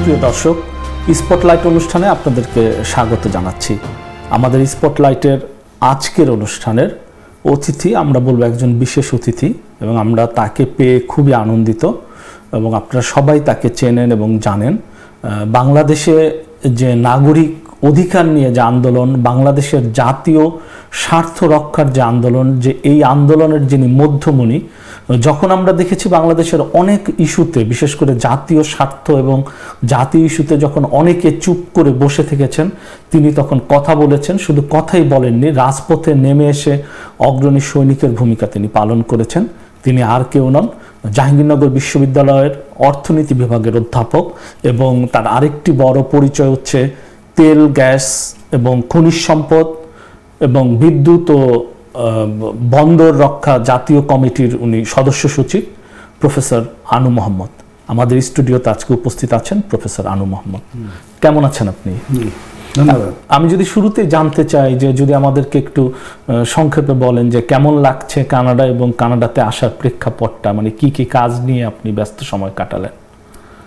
সুপ্রিয় দর্শক, স্পটলাইট অনুষ্ঠানে আপনাদেরকে স্বাগত জানাচ্ছি। আমাদের স্পটলাইটের আজকের অনুষ্ঠানের অতিথি আমরা বলবো একজন বিশেষ অতিথি, এবং আমরা তাকে পেয়ে খুবই আনন্দিত এবং আপনারা সবাই তাকে চেনেন এবং জানেন। বাংলাদেশে যে নাগরিক অধিকার নিয়ে যে আন্দোলন, বাংলাদেশের জাতীয় স্বার্থ রক্ষার যে আন্দোলন, যে এই আন্দোলনের যিনি মধ্যমণি, যখন আমরা দেখেছি বাংলাদেশের অনেক ইস্যুতে, বিশেষ করে জাতীয় স্বার্থ এবং জাতীয় ইস্যুতে যখন অনেকে চুপ করে বসে থেকেছেন, তিনি তখন কথা বলেছেন। শুধু কথাই বলেননি, রাজপথে নেমে এসে অগ্রণী সৈনিকের ভূমিকা তিনি পালন করেছেন। তিনি আর কেউ নন, জাহাঙ্গীরনগর বিশ্ববিদ্যালয়ের অর্থনীতি বিভাগের অধ্যাপক, এবং তার আরেকটি বড় পরিচয় হচ্ছে তেল, গ্যাস এবং খনিজ সম্পদ এবং বিদ্যুৎ ও বন্দর রক্ষা জাতীয় কমিটির উনি সদস্য সচিব প্রফেসর আনু মোহাম্মদ। আমাদের স্টুডিওতে আজকে উপস্থিত আছেন প্রফেসর আনু মোহাম্মদ। কেমন আছেন আপনি? ধন্যবাদ। আমি যদি শুরুতে জানতে চাই যে যদি আমাদেরকে একটু সংক্ষেপে বলেন যে কেমন লাগছে কানাডা এবং কানাডাতে আসার প্রেক্ষাপটটা, মানে কি কি কাজ নিয়ে আপনি ব্যস্ত সময় কাটালেন?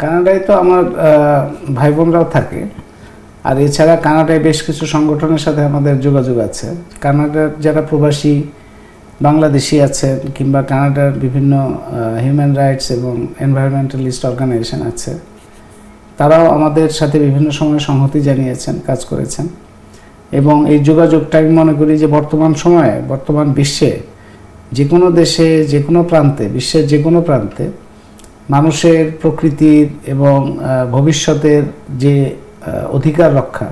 কানাডায় তো আমার ভাই বোনরাও থাকে, আর এছাড়া কানাডায় বেশ কিছু সংগঠনের সাথে আমাদের যোগাযোগ আছে। কানাডার যারা প্রবাসী বাংলাদেশি আছেন কিংবা কানাডার বিভিন্ন হিউম্যান রাইটস এবং এনভায়রনমেন্টালিস্ট অর্গানাইজেশন আছে, তারাও আমাদের সাথে বিভিন্ন সময় সংহতি জানিয়েছেন, কাজ করেছেন। এবং এই যোগাযোগটা আমি মনে করি যে বর্তমান সময়ে, বর্তমান বিশ্বে যে কোনো দেশে, যে কোনো প্রান্তে, বিশ্বের যে কোনো প্রান্তে মানুষের, প্রকৃতির এবং ভবিষ্যতের যে অধিকার রক্ষা,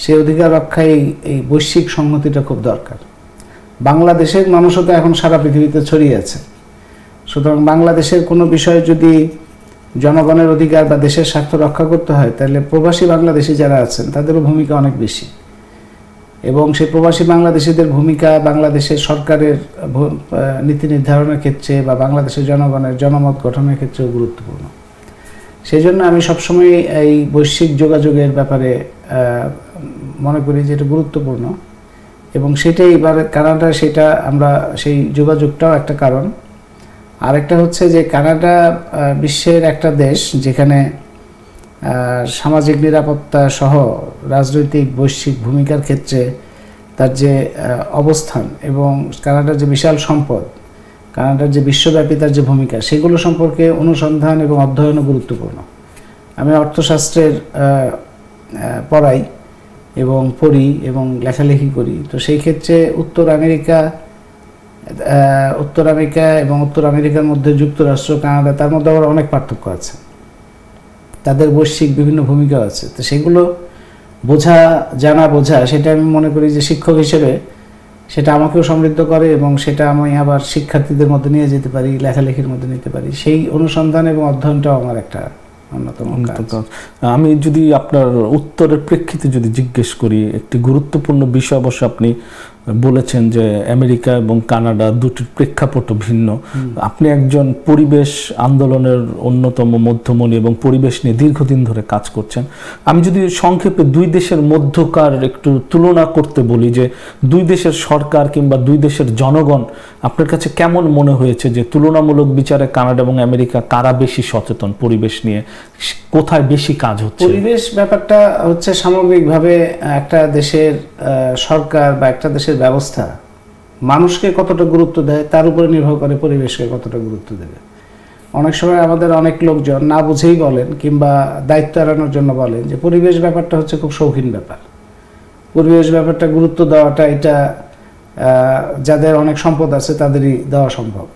সেই অধিকার রক্ষায় এই বৈশ্বিক সংহতিটা খুব দরকার। বাংলাদেশের মানুষও তো এখন সারা পৃথিবীতে ছড়িয়ে আছে, সুতরাং বাংলাদেশের কোনো বিষয় যদি জনগণের অধিকার বা দেশের স্বার্থ রক্ষা করতে হয়, তাহলে প্রবাসী বাংলাদেশি যারা আছেন তাদেরও ভূমিকা অনেক বেশি, এবং সেই প্রবাসী বাংলাদেশিদের ভূমিকা বাংলাদেশের সরকারের নীতি নির্ধারণের ক্ষেত্রে বা বাংলাদেশের জনগণের জনমত গঠনের ক্ষেত্রেও গুরুত্বপূর্ণ। সেই জন্য আমি সবসময় এই বৈশ্বিক যোগাযোগের ব্যাপারে মনে করি যে এটা গুরুত্বপূর্ণ, এবং সেটাই এবার কানাডা, সেটা আমরা সেই যোগাযোগটাও একটা কারণ। আরেকটা হচ্ছে যে কানাডা বিশ্বের একটা দেশ যেখানে সামাজিক নিরাপত্তা সহ রাজনৈতিক বৈশ্বিক ভূমিকার ক্ষেত্রে তার যে অবস্থান এবং কানাডার যে বিশাল সম্পদ, কানাডার যে বিশ্বব্যাপী তার যে ভূমিকা, সেগুলো সম্পর্কে অনুসন্ধান এবং অধ্যয়নও গুরুত্বপূর্ণ। আমি অর্থশাস্ত্রের পড়াই এবং পড়ি এবং লেখালেখি করি, তো সেই ক্ষেত্রে উত্তর আমেরিকা এবং উত্তর আমেরিকার মধ্যে যুক্তরাষ্ট্র, কানাডা, তার মধ্যে আবার অনেক পার্থক্য আছে, তাদের বৈশ্বিক বিভিন্ন ভূমিকা আছে। তো সেগুলো জানা বোঝা, সেটা আমি মনে করি যে শিক্ষক হিসেবে সেটা আমাকেও সমৃদ্ধ করে, এবং সেটা আমি আবার শিক্ষার্থীদের মধ্যে নিয়ে যেতে পারি, লেখালেখির মধ্যে নিতে পারি। সেই অনুসন্ধান এবং অধ্যয়নটাও আমার একটা অন্যতম কাজ। আমি যদি আপনার উত্তরের প্রেক্ষিতে যদি জিজ্ঞেস করি, একটি গুরুত্বপূর্ণ বিষয় অবশ্য আপনি বলেছেন যে আমেরিকা এবং কানাডা দুটির প্রেক্ষাপট ভিন্ন। আপনি একজন পরিবেশ আন্দোলনের অন্যতম মধ্যমণি এবং পরিবেশ নিয়ে দীর্ঘদিন ধরে কাজ করছেন। আমি যদি সংক্ষেপে দুই দেশের মধ্যকার একটু তুলনা করতে বলি, যে দুই দেশের সরকার কিংবা দুই দেশের জনগণ আপনার কাছে কেমন মনে হয়েছে যে তুলনামূলক বিচারে কানাডা এবং আমেরিকা কারা বেশি সচেতন পরিবেশ নিয়ে, কোথায় বেশি কাজ হচ্ছে? পরিবেশ ব্যাপারটা হচ্ছে সামগ্রিকভাবে একটা দেশের সরকার বা একটা দেশের ব্যবস্থা মানুষকে কতটা গুরুত্ব দেয় তার উপরে নির্ভর করে পরিবেশকে কতটা গুরুত্ব দেবে। অনেক সময় আমাদের অনেক লোকজন না বুঝেই বলেন কিংবা দায়িত্ব এড়ানোর জন্য বলেন যে পরিবেশ ব্যাপারটা হচ্ছে খুব শৌখিন ব্যাপার, পরিবেশ ব্যাপারটা গুরুত্ব দেওয়াটা এটা যাদের অনেক সম্পদ আছে তাদেরই দেওয়া সম্ভব।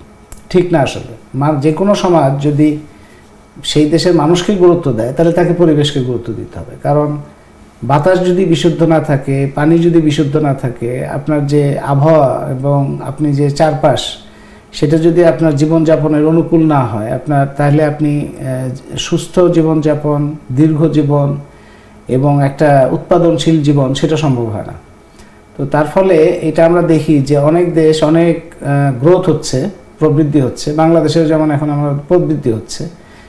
ঠিক না, আসলে যে কোনো সমাজ যদি সেই দেশের মানুষকে গুরুত্ব দেয় তাহলে তাকে পরিবেশকে গুরুত্ব দিতে হবে। কারণ বাতাস যদি বিশুদ্ধ না থাকে, পানি যদি বিশুদ্ধ না থাকে, আপনার যে আবহাওয়া এবং আপনি যে চারপাশ, সেটা যদি আপনার জীবনযাপনের অনুকূল না হয় তাহলে আপনি সুস্থ জীবনযাপন, দীর্ঘ জীবন এবং একটা উৎপাদনশীল জীবন সেটা সম্ভব হয় না। তো তার ফলে এটা আমরা দেখি যে অনেক দেশ অনেক গ্রোথ হচ্ছে, প্রবৃদ্ধি হচ্ছে। বাংলাদেশেও যেমন এখন আমরা প্রবৃদ্ধি হচ্ছে,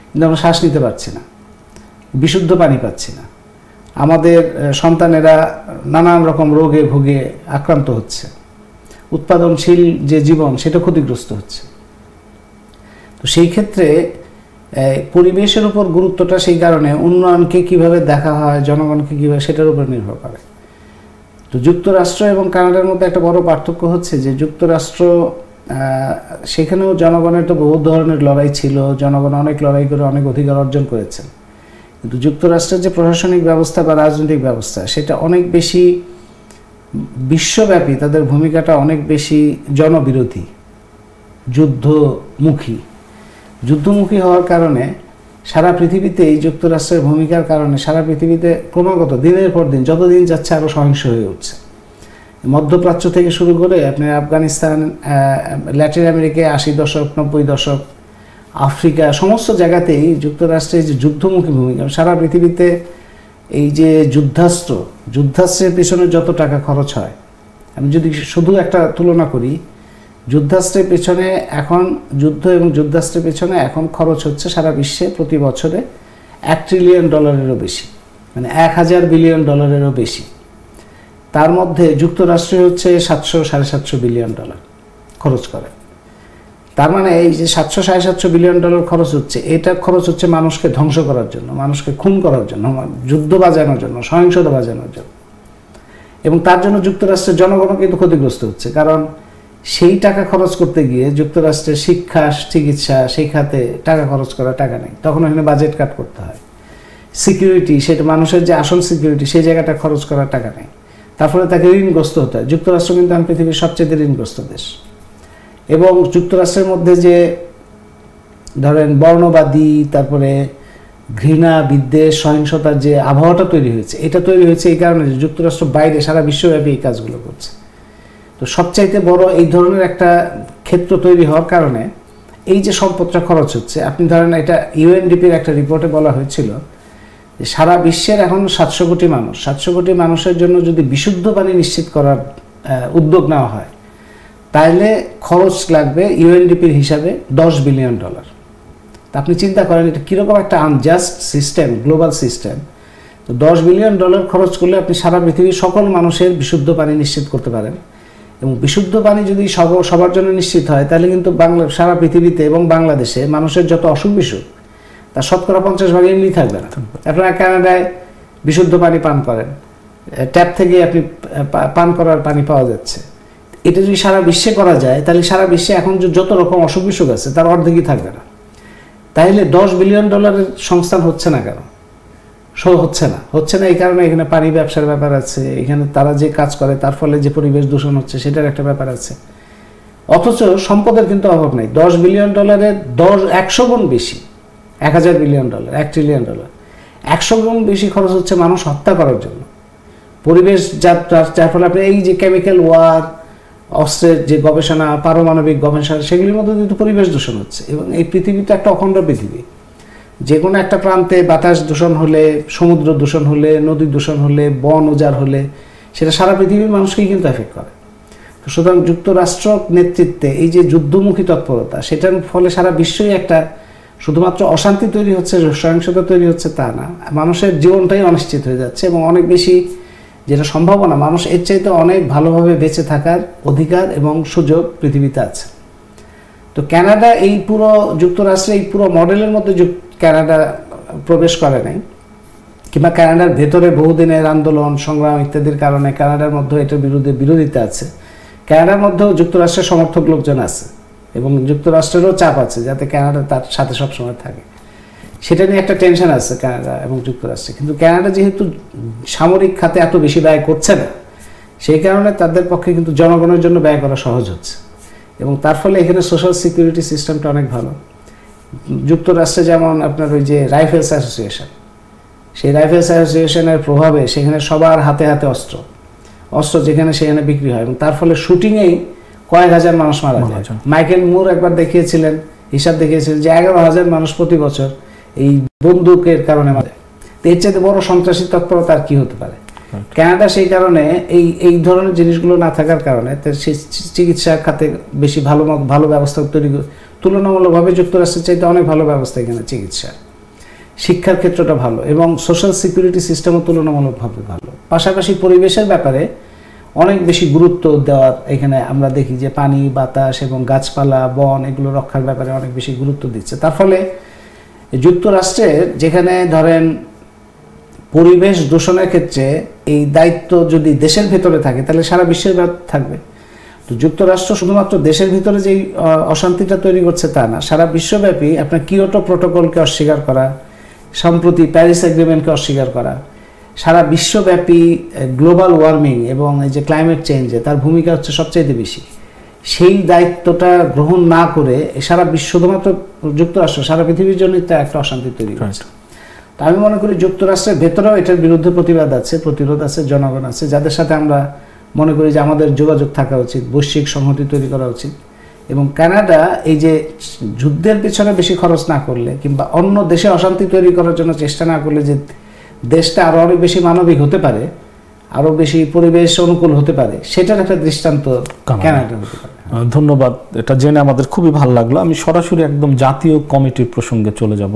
কিন্তু আমরা শ্বাস নিতে পারছি না, বিশুদ্ধ পানি পাচ্ছি না, আমাদের সন্তানেরা নানান রকম রোগে ভুগে আক্রান্ত হচ্ছে, উৎপাদনশীল যে জীবন সেটা ক্ষতিগ্রস্ত হচ্ছে। তো সেই ক্ষেত্রে পরিবেশের উপর গুরুত্বটা সেই কারণে উন্নয়নকে কিভাবে দেখা হয়, জনগণকে কিভাবে, সেটার উপর নির্ভর করে। তো যুক্তরাষ্ট্র এবং কানাডার মধ্যে একটা বড় পার্থক্য হচ্ছে যে যুক্তরাষ্ট্র সেখানেও জনগণের তো বহু ধরনের লড়াই ছিল, জনগণ অনেক লড়াই করে অনেক অধিকার অর্জন করেছেন, কিন্তু যুক্তরাষ্ট্রের যে প্রশাসনিক ব্যবস্থা বা রাজনৈতিক ব্যবস্থা সেটা অনেক বেশি বিশ্বব্যাপী, তাদের ভূমিকাটা অনেক বেশি জনবিরোধী, যুদ্ধমুখী হওয়ার কারণে সারা পৃথিবীতে এই যুক্তরাষ্ট্রের ভূমিকার কারণে সারা পৃথিবীতে ক্রমাগত দিনের পর দিন যতদিন যাচ্ছে আরও সহিংস হয়ে উঠছে। মধ্যপ্রাচ্য থেকে শুরু করে আপনি আফগানিস্তান, ল্যাটিন আমেরিকায় 80 দশক 90 দশক, আফ্রিকা, সমস্ত জায়গাতেই যুক্তরাষ্ট্রের যে যুদ্ধমুখী ভূমিকা, সারা পৃথিবীতে এই যে যুদ্ধাস্ত্রের পিছনে যত টাকা খরচ হয়, আমি যদি শুধু একটা তুলনা করি, যুদ্ধাস্ত্রের পেছনে এখন যুদ্ধাস্ত্রের পেছনে এখন খরচ হচ্ছে সারা বিশ্বে প্রতি বছরে $1 ট্রিলিয়ন বেশি, মানে 1000 বিলিয়ন ডলারেরও বেশি। তার মধ্যে যুক্তরাষ্ট্রে হচ্ছে $700-750 বিলিয়ন খরচ করে। তার মানে এই যে $700-750 বিলিয়ন খরচ হচ্ছে, এটা খরচ হচ্ছে মানুষকে ধ্বংস করার জন্য, মানুষকে খুন করার জন্য, যুদ্ধ বাজানোর জন্য, সহিংসতা বাজানোর জন্য। এবং তার জন্য যুক্তরাষ্ট্রের জনগণও কিন্তু ক্ষতিগ্রস্ত হচ্ছে, কারণ সেই টাকা খরচ করতে গিয়ে যুক্তরাষ্ট্রের শিক্ষা, চিকিৎসা, সেই খাতে টাকা খরচ করার টাকা নেই, তখন এখানে বাজেট কাট করতে হয়। সিকিউরিটি, সেটা মানুষের যে আসল সিকিউরিটি, সেই জায়গাটা খরচ করার টাকা নেই, তার ফলে তাকে ঋণগ্রস্ত হতে হয়। যুক্তরাষ্ট্র কিন্তু এখন পৃথিবীর সবচেয়ে ঋণগ্রস্ত দেশ। এবং যুক্তরাষ্ট্রের মধ্যে যে ধরেন বর্ণবাদী, তারপরে ঘৃণা, বিদ্বেষ, সহিংসতার যে আবহাওয়াটা তৈরি হয়েছে, এটা তৈরি হয়েছে এই কারণে যে যুক্তরাষ্ট্র বাইরে সারা বিশ্বব্যাপী এই কাজগুলো করছে। তো সবচাইতে বড় এই ধরনের একটা ক্ষেত্র তৈরি হওয়ার কারণে এই যে সম্পদটা খরচ হচ্ছে, আপনি ধরেন এটা ইউএনডিপির একটা রিপোর্টে বলা হয়েছিল যে সারা বিশ্বের এখন 700 কোটি মানুষের জন্য যদি বিশুদ্ধ পানি নিশ্চিত করার উদ্যোগ নেওয়া হয়, তাহলে খরচ লাগবে ইউএনডিপির হিসাবে $10 বিলিয়ন। তা আপনি চিন্তা করেন এটা কীরকম একটা আনজাস্ট সিস্টেম, গ্লোবাল সিস্টেম। তো $10 বিলিয়ন খরচ করলে আপনি সারা পৃথিবীর সকল মানুষের বিশুদ্ধ পানি নিশ্চিত করতে পারেন। এবং বিশুদ্ধ পানি যদি সবার জন্য নিশ্চিত হয়, তাহলে কিন্তু সারা পৃথিবীতে এবং বাংলাদেশে মানুষের যত অসুখ বিসুখ তার 50% এমনি থাকবে না। আপনারা কানাডায় বিশুদ্ধ পানি পান করেন, ট্যাপ থেকে আপনি পান করার পানি পাওয়া যাচ্ছে। এটা যদি সারা বিশ্বে করা যায়, তাহলে সারা বিশ্বে এখন যত রকম অসুখ বিসুখ আছে তার অর্ধেকই থাকবে না। তাহলে $10 বিলিয়ন সংস্থান হচ্ছে না কেন? হচ্ছে না এই কারণে এখানে পানি ব্যবসার ব্যাপার আছে, এখানে তারা যে কাজ করে তার ফলে যে পরিবেশ দূষণ হচ্ছে সেটার একটা ব্যাপার আছে। অথচ সম্পদের কিন্তু অভাব নেই। $10 বিলিয়ন 100 গুণ বেশি, $1000 বিলিয়ন, $1 ট্রিলিয়ন, 100 গুণ বেশি খরচ হচ্ছে মানুষ হত্যা করার জন্য। পরিবেশ যার ফলে আপনি এই যে কেমিক্যাল ওয়ার, অস্ত্রের যে গবেষণা, পারমাণবিক গবেষণা, সেগুলির মধ্যে কিন্তু পরিবেশ দূষণ হচ্ছে। এবং এই পৃথিবীতে একটা অখণ্ড পৃথিবী, যে কোনো একটা প্রান্তে বাতাস দূষণ হলে, সমুদ্র দূষণ হলে, নদী দূষণ হলে, বন উজাড় হলে, সেটা সারা পৃথিবীর মানুষকেই কিন্তু এফেক্ট করে। তো সুতরাং যুক্তরাষ্ট্র নেতৃত্বে এই যে যুদ্ধমুখী তৎপরতা, সেটার ফলে সারা বিশ্বই একটা শুধুমাত্র অশান্তি তৈরি হচ্ছে, সহিংসতা তৈরি হচ্ছে তা না, মানুষের জীবনটাই অনিশ্চিত হয়ে যাচ্ছে। এবং অনেক বেশি যেটা সম্ভাবনা, মানুষ এর চাইতে অনেক ভালোভাবে বেঁচে থাকার অধিকার এবং সুযোগ পৃথিবীতে আছে। তো কানাডা এই পুরো যুক্তরাষ্ট্রের এই পুরো মডেলের মধ্যে কানাডা প্রবেশ করে নাই, কিংবা কানাডার ভেতরে বহুদিনের আন্দোলন, সংগ্রাম ইত্যাদির কারণে কানাডার মধ্যে এটার বিরোধিতা আছে। কানাডার মধ্যেও যুক্তরাষ্ট্রের সমর্থক লোকজন আছে এবং যুক্তরাষ্ট্রেরও চাপ আছে যাতে কানাডা তার সাথে সবসময় থাকে। সেটা নিয়ে একটা টেনশন আছে কানাডা এবং যুক্তরাষ্ট্রে। কিন্তু কানাডা যেহেতু সামরিক খাতে এত বেশি ব্যয় করছে না, সেই কারণে তাদের পক্ষে কিন্তু জনগণের জন্য ব্যয় করা সহজ হচ্ছে। এবং তার ফলে এখানে সোশ্যাল সিকিউরিটি সিস্টেমটা অনেক ভালো। যুক্তরাষ্ট্রে যেমন আপনার ওই যে রাইফেলস অ্যাসোসিয়েশন, সেই রাইফেলস অ্যাসোসিয়েশনের প্রভাবে সেখানে সবার হাতে হাতে অস্ত্র যেখানে সেখানে বিক্রি হয়, এবং তার ফলে শুটিংয়েই কয়েক হাজার মানুষ মারা যায়। মাইকেল মুর একবার হিসাব দেখিয়েছিলেন যে 11,000 মানুষ প্রতি বছর এই বন্দুকের কারণে মারা যায়। তো এর চাইতে বড় সন্ত্রাসী তৎপরতা আর কি হতে পারে? কানাডা সেই কারণে এই ধরনের জিনিসগুলো না থাকার কারণে সেই চিকিৎসা খাতে বেশি ভালো ব্যবস্থা তুলনামূলকভাবে যুক্তরাষ্ট্রের চাইতে অনেক ভালো ব্যবস্থা এখানে চিকিৎসা, শিক্ষার ক্ষেত্রটা ভালো, এবং সোশ্যাল সিকিউরিটি সিস্টেমও তুলনামূলকভাবে ভালো। পাশাপাশি পরিবেশের ব্যাপারে অনেক বেশি গুরুত্ব দেওয়ার এখানে আমরা দেখি যে পানি, বাতাস এবং গাছপালা, বন এগুলো রক্ষার ব্যাপারে অনেক বেশি গুরুত্ব দিচ্ছে। তার ফলে যুক্তরাষ্ট্রের যেখানে ধরেন পরিবেশ দূষণের ক্ষেত্রে এই দায়িত্ব যদি দেশের ভেতরে থাকে তাহলে সারা বিশ্বের থাকবে। তো যুক্তরাষ্ট্র শুধুমাত্র দেশের ভিতরে যেই অশান্তিটা তৈরি করছে তা না, সারা বিশ্বব্যাপী আপনার কিয়োটো প্রোটোকলকে অস্বীকার করা, সম্প্রতি প্যারিস এগ্রিমেন্টকে অস্বীকার করা, সারা বিশ্বব্যাপী গ্লোবাল ওয়ার্মিং এবং এই যে ক্লাইমেট চেঞ্জে তার ভূমিকা হচ্ছে সবচাইতে বেশি, সেই দায়িত্বটা গ্রহণ না করে সারা বিশ্ব, শুধুমাত্র যুক্তরাষ্ট্র, সারা পৃথিবীর জন্য তা একটা অশান্তি তৈরি করছে। তো আমি মনে করি যুক্তরাষ্ট্রের ভেতরেও এটার বিরুদ্ধে প্রতিবাদ আছে, প্রতিরোধ আছে, জনগণ আছে, যাদের সাথে আমরা মনে করি যে আমাদের যোগাযোগ থাকা উচিত, বৈশ্বিক সংহতি তৈরি করা উচিত। এবং কানাডা এই যে যুদ্ধের পেছনে বেশি খরচ না করলে কিংবা অন্য দেশে অশান্তি তৈরি করার জন্য চেষ্টা না করলে যে দেশটা আরও অনেক বেশি মানবিক হতে পারে, আরও বেশি পরিবেশ অনুকূল হতে পারে, সেটার একটা দৃষ্টান্ত কানাডা হতে পারে। ধন্যবাদ, এটা জেনে আমাদের খুবই ভালো লাগলো। আমি সরাসরি একদম জাতীয় কমিটির প্রসঙ্গে চলে যাব।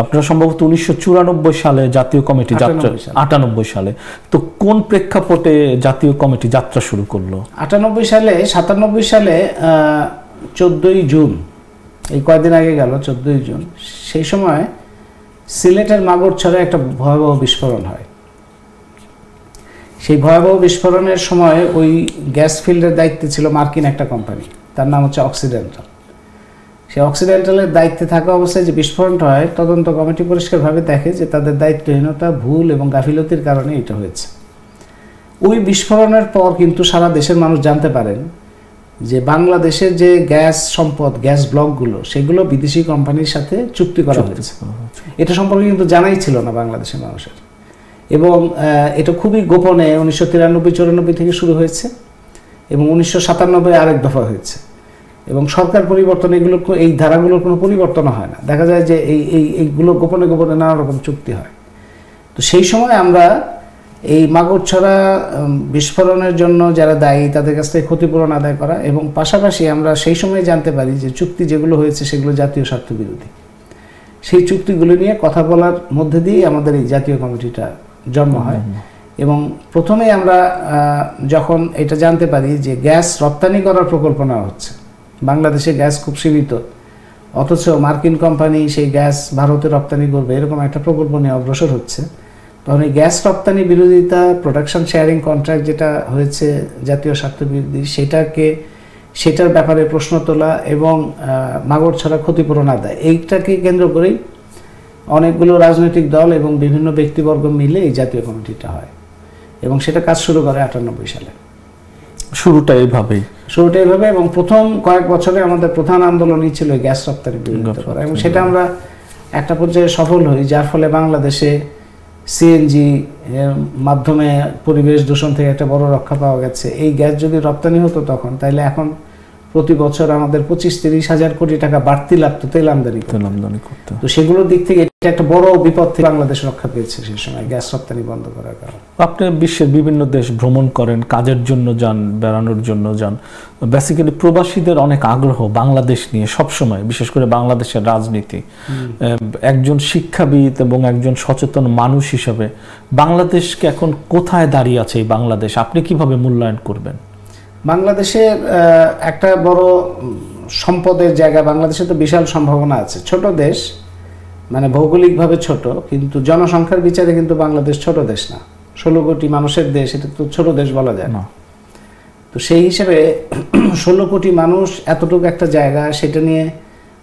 আপনারা সম্ভবত 1994 সালে জাতীয় কমিটি যাত্রা, 98 সালে, তো কোন প্রেক্ষাপটে জাতীয় কমিটি যাত্রা শুরু করলো? 97 সালে 14ই জুন, এই কয়েকদিন আগে গেল 14ই জুন, সেই সময় সিলেটের মাগুরছড়ে একটা ভয়াবহ বিস্ফোরণ হয়। সেই ভয়াবহ বিস্ফোরণের সময় ওই গ্যাস ফিল্ডের দায়িত্বে ছিল মার্কিন একটা কোম্পানি, তার নাম হচ্ছে অক্সিডেন্টাল। সেই অক্সিডেন্টালের দায়িত্বে থাকা অবস্থায় যে বিস্ফোরণটা হয়, তদন্ত কমিটি পরিষ্কারভাবে দেখে যে তাদের দায়িত্বহীনতা, ভুল এবং গাফিলতির কারণে এটা হয়েছে। ওই বিস্ফোরণের পর কিন্তু সারা দেশের মানুষ জানতে পারেন যে বাংলাদেশের যে গ্যাস সম্পদ, গ্যাস ব্লকগুলো, সেগুলো বিদেশি কোম্পানির সাথে চুক্তি করা হয়েছে। এটা সম্পর্কে কিন্তু জানাই ছিল না বাংলাদেশের মানুষের। এবং এটা খুবই গোপনে 1993-94 থেকে শুরু হয়েছে এবং 1997 আরেক দফা হয়েছে। এবং সরকার পরিবর্তন, এগুলো, এই ধারাগুলোর কোনো পরিবর্তন হয় না। দেখা যায় যে এইগুলো গোপনে গোপনে নানা রকম চুক্তি হয়। তো সেই সময় আমরা এই মাগুরছড়া বিস্ফোরণের জন্য যারা দায়ী তাদের কাছ থেকে ক্ষতিপূরণ আদায় করা, এবং পাশাপাশি আমরা সেই সময় জানতে পারি যে চুক্তি যেগুলো হয়েছে সেগুলো জাতীয় স্বার্থ বিরোধী। সেই চুক্তিগুলো নিয়ে কথা বলার মধ্যে দিয়েই আমাদের এই জাতীয় কমিটিটা জন্ম হয়। এবং প্রথমেই আমরা যখন এটা জানতে পারি যে গ্যাস রপ্তানি করার প্রকল্প নেওয়া হচ্ছে, বাংলাদেশে গ্যাস খুব সীমিত, অথচ মার্কিন কোম্পানি সেই গ্যাস ভারতে রপ্তানি করবে, এরকম একটা প্রকল্প নিয়ে অগ্রসর হচ্ছে, তখন এই গ্যাস রপ্তানি বিরোধিতা, প্রোডাকশন শেয়ারিং কন্ট্রাক্ট যেটা হয়েছে জাতীয় স্বার্থ বিরোধী, সেটার ব্যাপারে প্রশ্ন তোলা এবং মাগুরছড়া ক্ষতিপূরণ আদায়, এইটাকে কেন্দ্র করেই অনেকগুলো রাজনৈতিক দল এবং বিভিন্ন ব্যক্তিবর্গ মিলে এই জাতীয় কমিটিটা হয় এবং সেটা কাজ শুরু করে 98 সালে। শুরুটা এইভাবে, এবং প্রথম কয়েক বছরে আমাদের প্রধান আন্দোলনই ছিল গ্যাস রপ্তানি বিরোধিতা করা, এবং সেটা আমরা একটা পর্যায়ে সফল হই, যার ফলে বাংলাদেশে সিএনজি এর মাধ্যমে পরিবেশ দূষণ থেকে একটা বড় রক্ষা পাওয়া গেছে। এই গ্যাস যদি রপ্তানি হতো তখন, তাইলে এখন প্রতি বছর আমাদের 25-30 হাজার কোটি টাকা বাড়তি লাগতো তেল আমদানি করতে। তো সেগুলোর দিক থেকে এটা একটা বড় বিপদ থেকে বাংলাদেশ রক্ষা পেয়েছে সেই সময় গ্যাস রপ্তানি বন্ধ করার কারণে। আপনি বিশ্বের বিভিন্ন দেশ ভ্রমণ করেন, কাজের জন্য যান, বেড়ানোর জন্য যান, বেসিক্যালি প্রবাসীদের অনেক আগ্রহ বাংলাদেশ নিয়ে সবসময়, বিশেষ করে বাংলাদেশের রাজনীতি। একজন শিক্ষাবিদ এবং একজন সচেতন মানুষ হিসেবে বাংলাদেশকে এখন কোথায় দাঁড়িয়ে আছে এই বাংলাদেশ, আপনি কিভাবে মূল্যায়ন করবেন? বাংলাদেশের একটা বড় সম্পদের জায়গা, বাংলাদেশে তো বিশাল সম্ভাবনা আছে। ছোট দেশ, মানে ভৌগোলিকভাবে ছোট, কিন্তু জনসংখ্যার বিচারে কিন্তু বাংলাদেশ ছোট দেশ না। 16 কোটি মানুষের দেশ, এটা তো ছোট দেশ বলা যায় না। তো সেই হিসেবে 16 কোটি মানুষ, এতটুকু একটা জায়গা, সেটা নিয়ে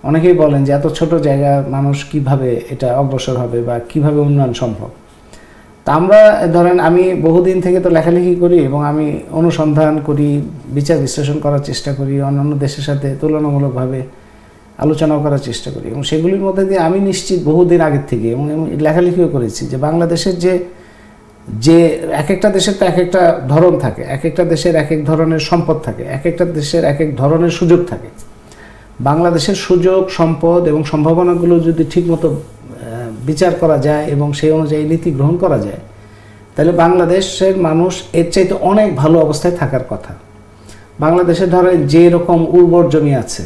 অনেকেই বলেন যে এত ছোট জায়গা মানুষ কিভাবে এটা অগ্রসর হবে বা কিভাবে উন্নয়ন সম্ভব। তা আমরা ধরেন, আমি বহুদিন থেকে তো লেখালেখি করি এবং আমি অনুসন্ধান করি, বিচার বিশ্লেষণ করার চেষ্টা করি, অন্যান্য দেশের সাথে তুলনামূলকভাবে আলোচনাও করার চেষ্টা করি, এবং সেগুলির মধ্যে দিয়ে আমি নিশ্চিত বহুদিন আগের থেকে, এবং লেখালেখিও করেছি, যে বাংলাদেশের যে এক একটা দেশের তো এক একটা ধরন থাকে, এক একটা দেশের এক এক ধরনের সম্পদ থাকে, এক একটা দেশের এক এক ধরনের সুযোগ থাকে। বাংলাদেশের সুযোগ, সম্পদ এবং সম্ভাবনাগুলো যদি ঠিকমতো বিচার করা যায় এবং সেই অনুযায়ী নীতি গ্রহণ করা যায়, তাহলে বাংলাদেশের মানুষ এর চাইতে অনেক ভালো অবস্থায় থাকার কথা। বাংলাদেশে ধরেন যে রকম উর্বর জমি আছে,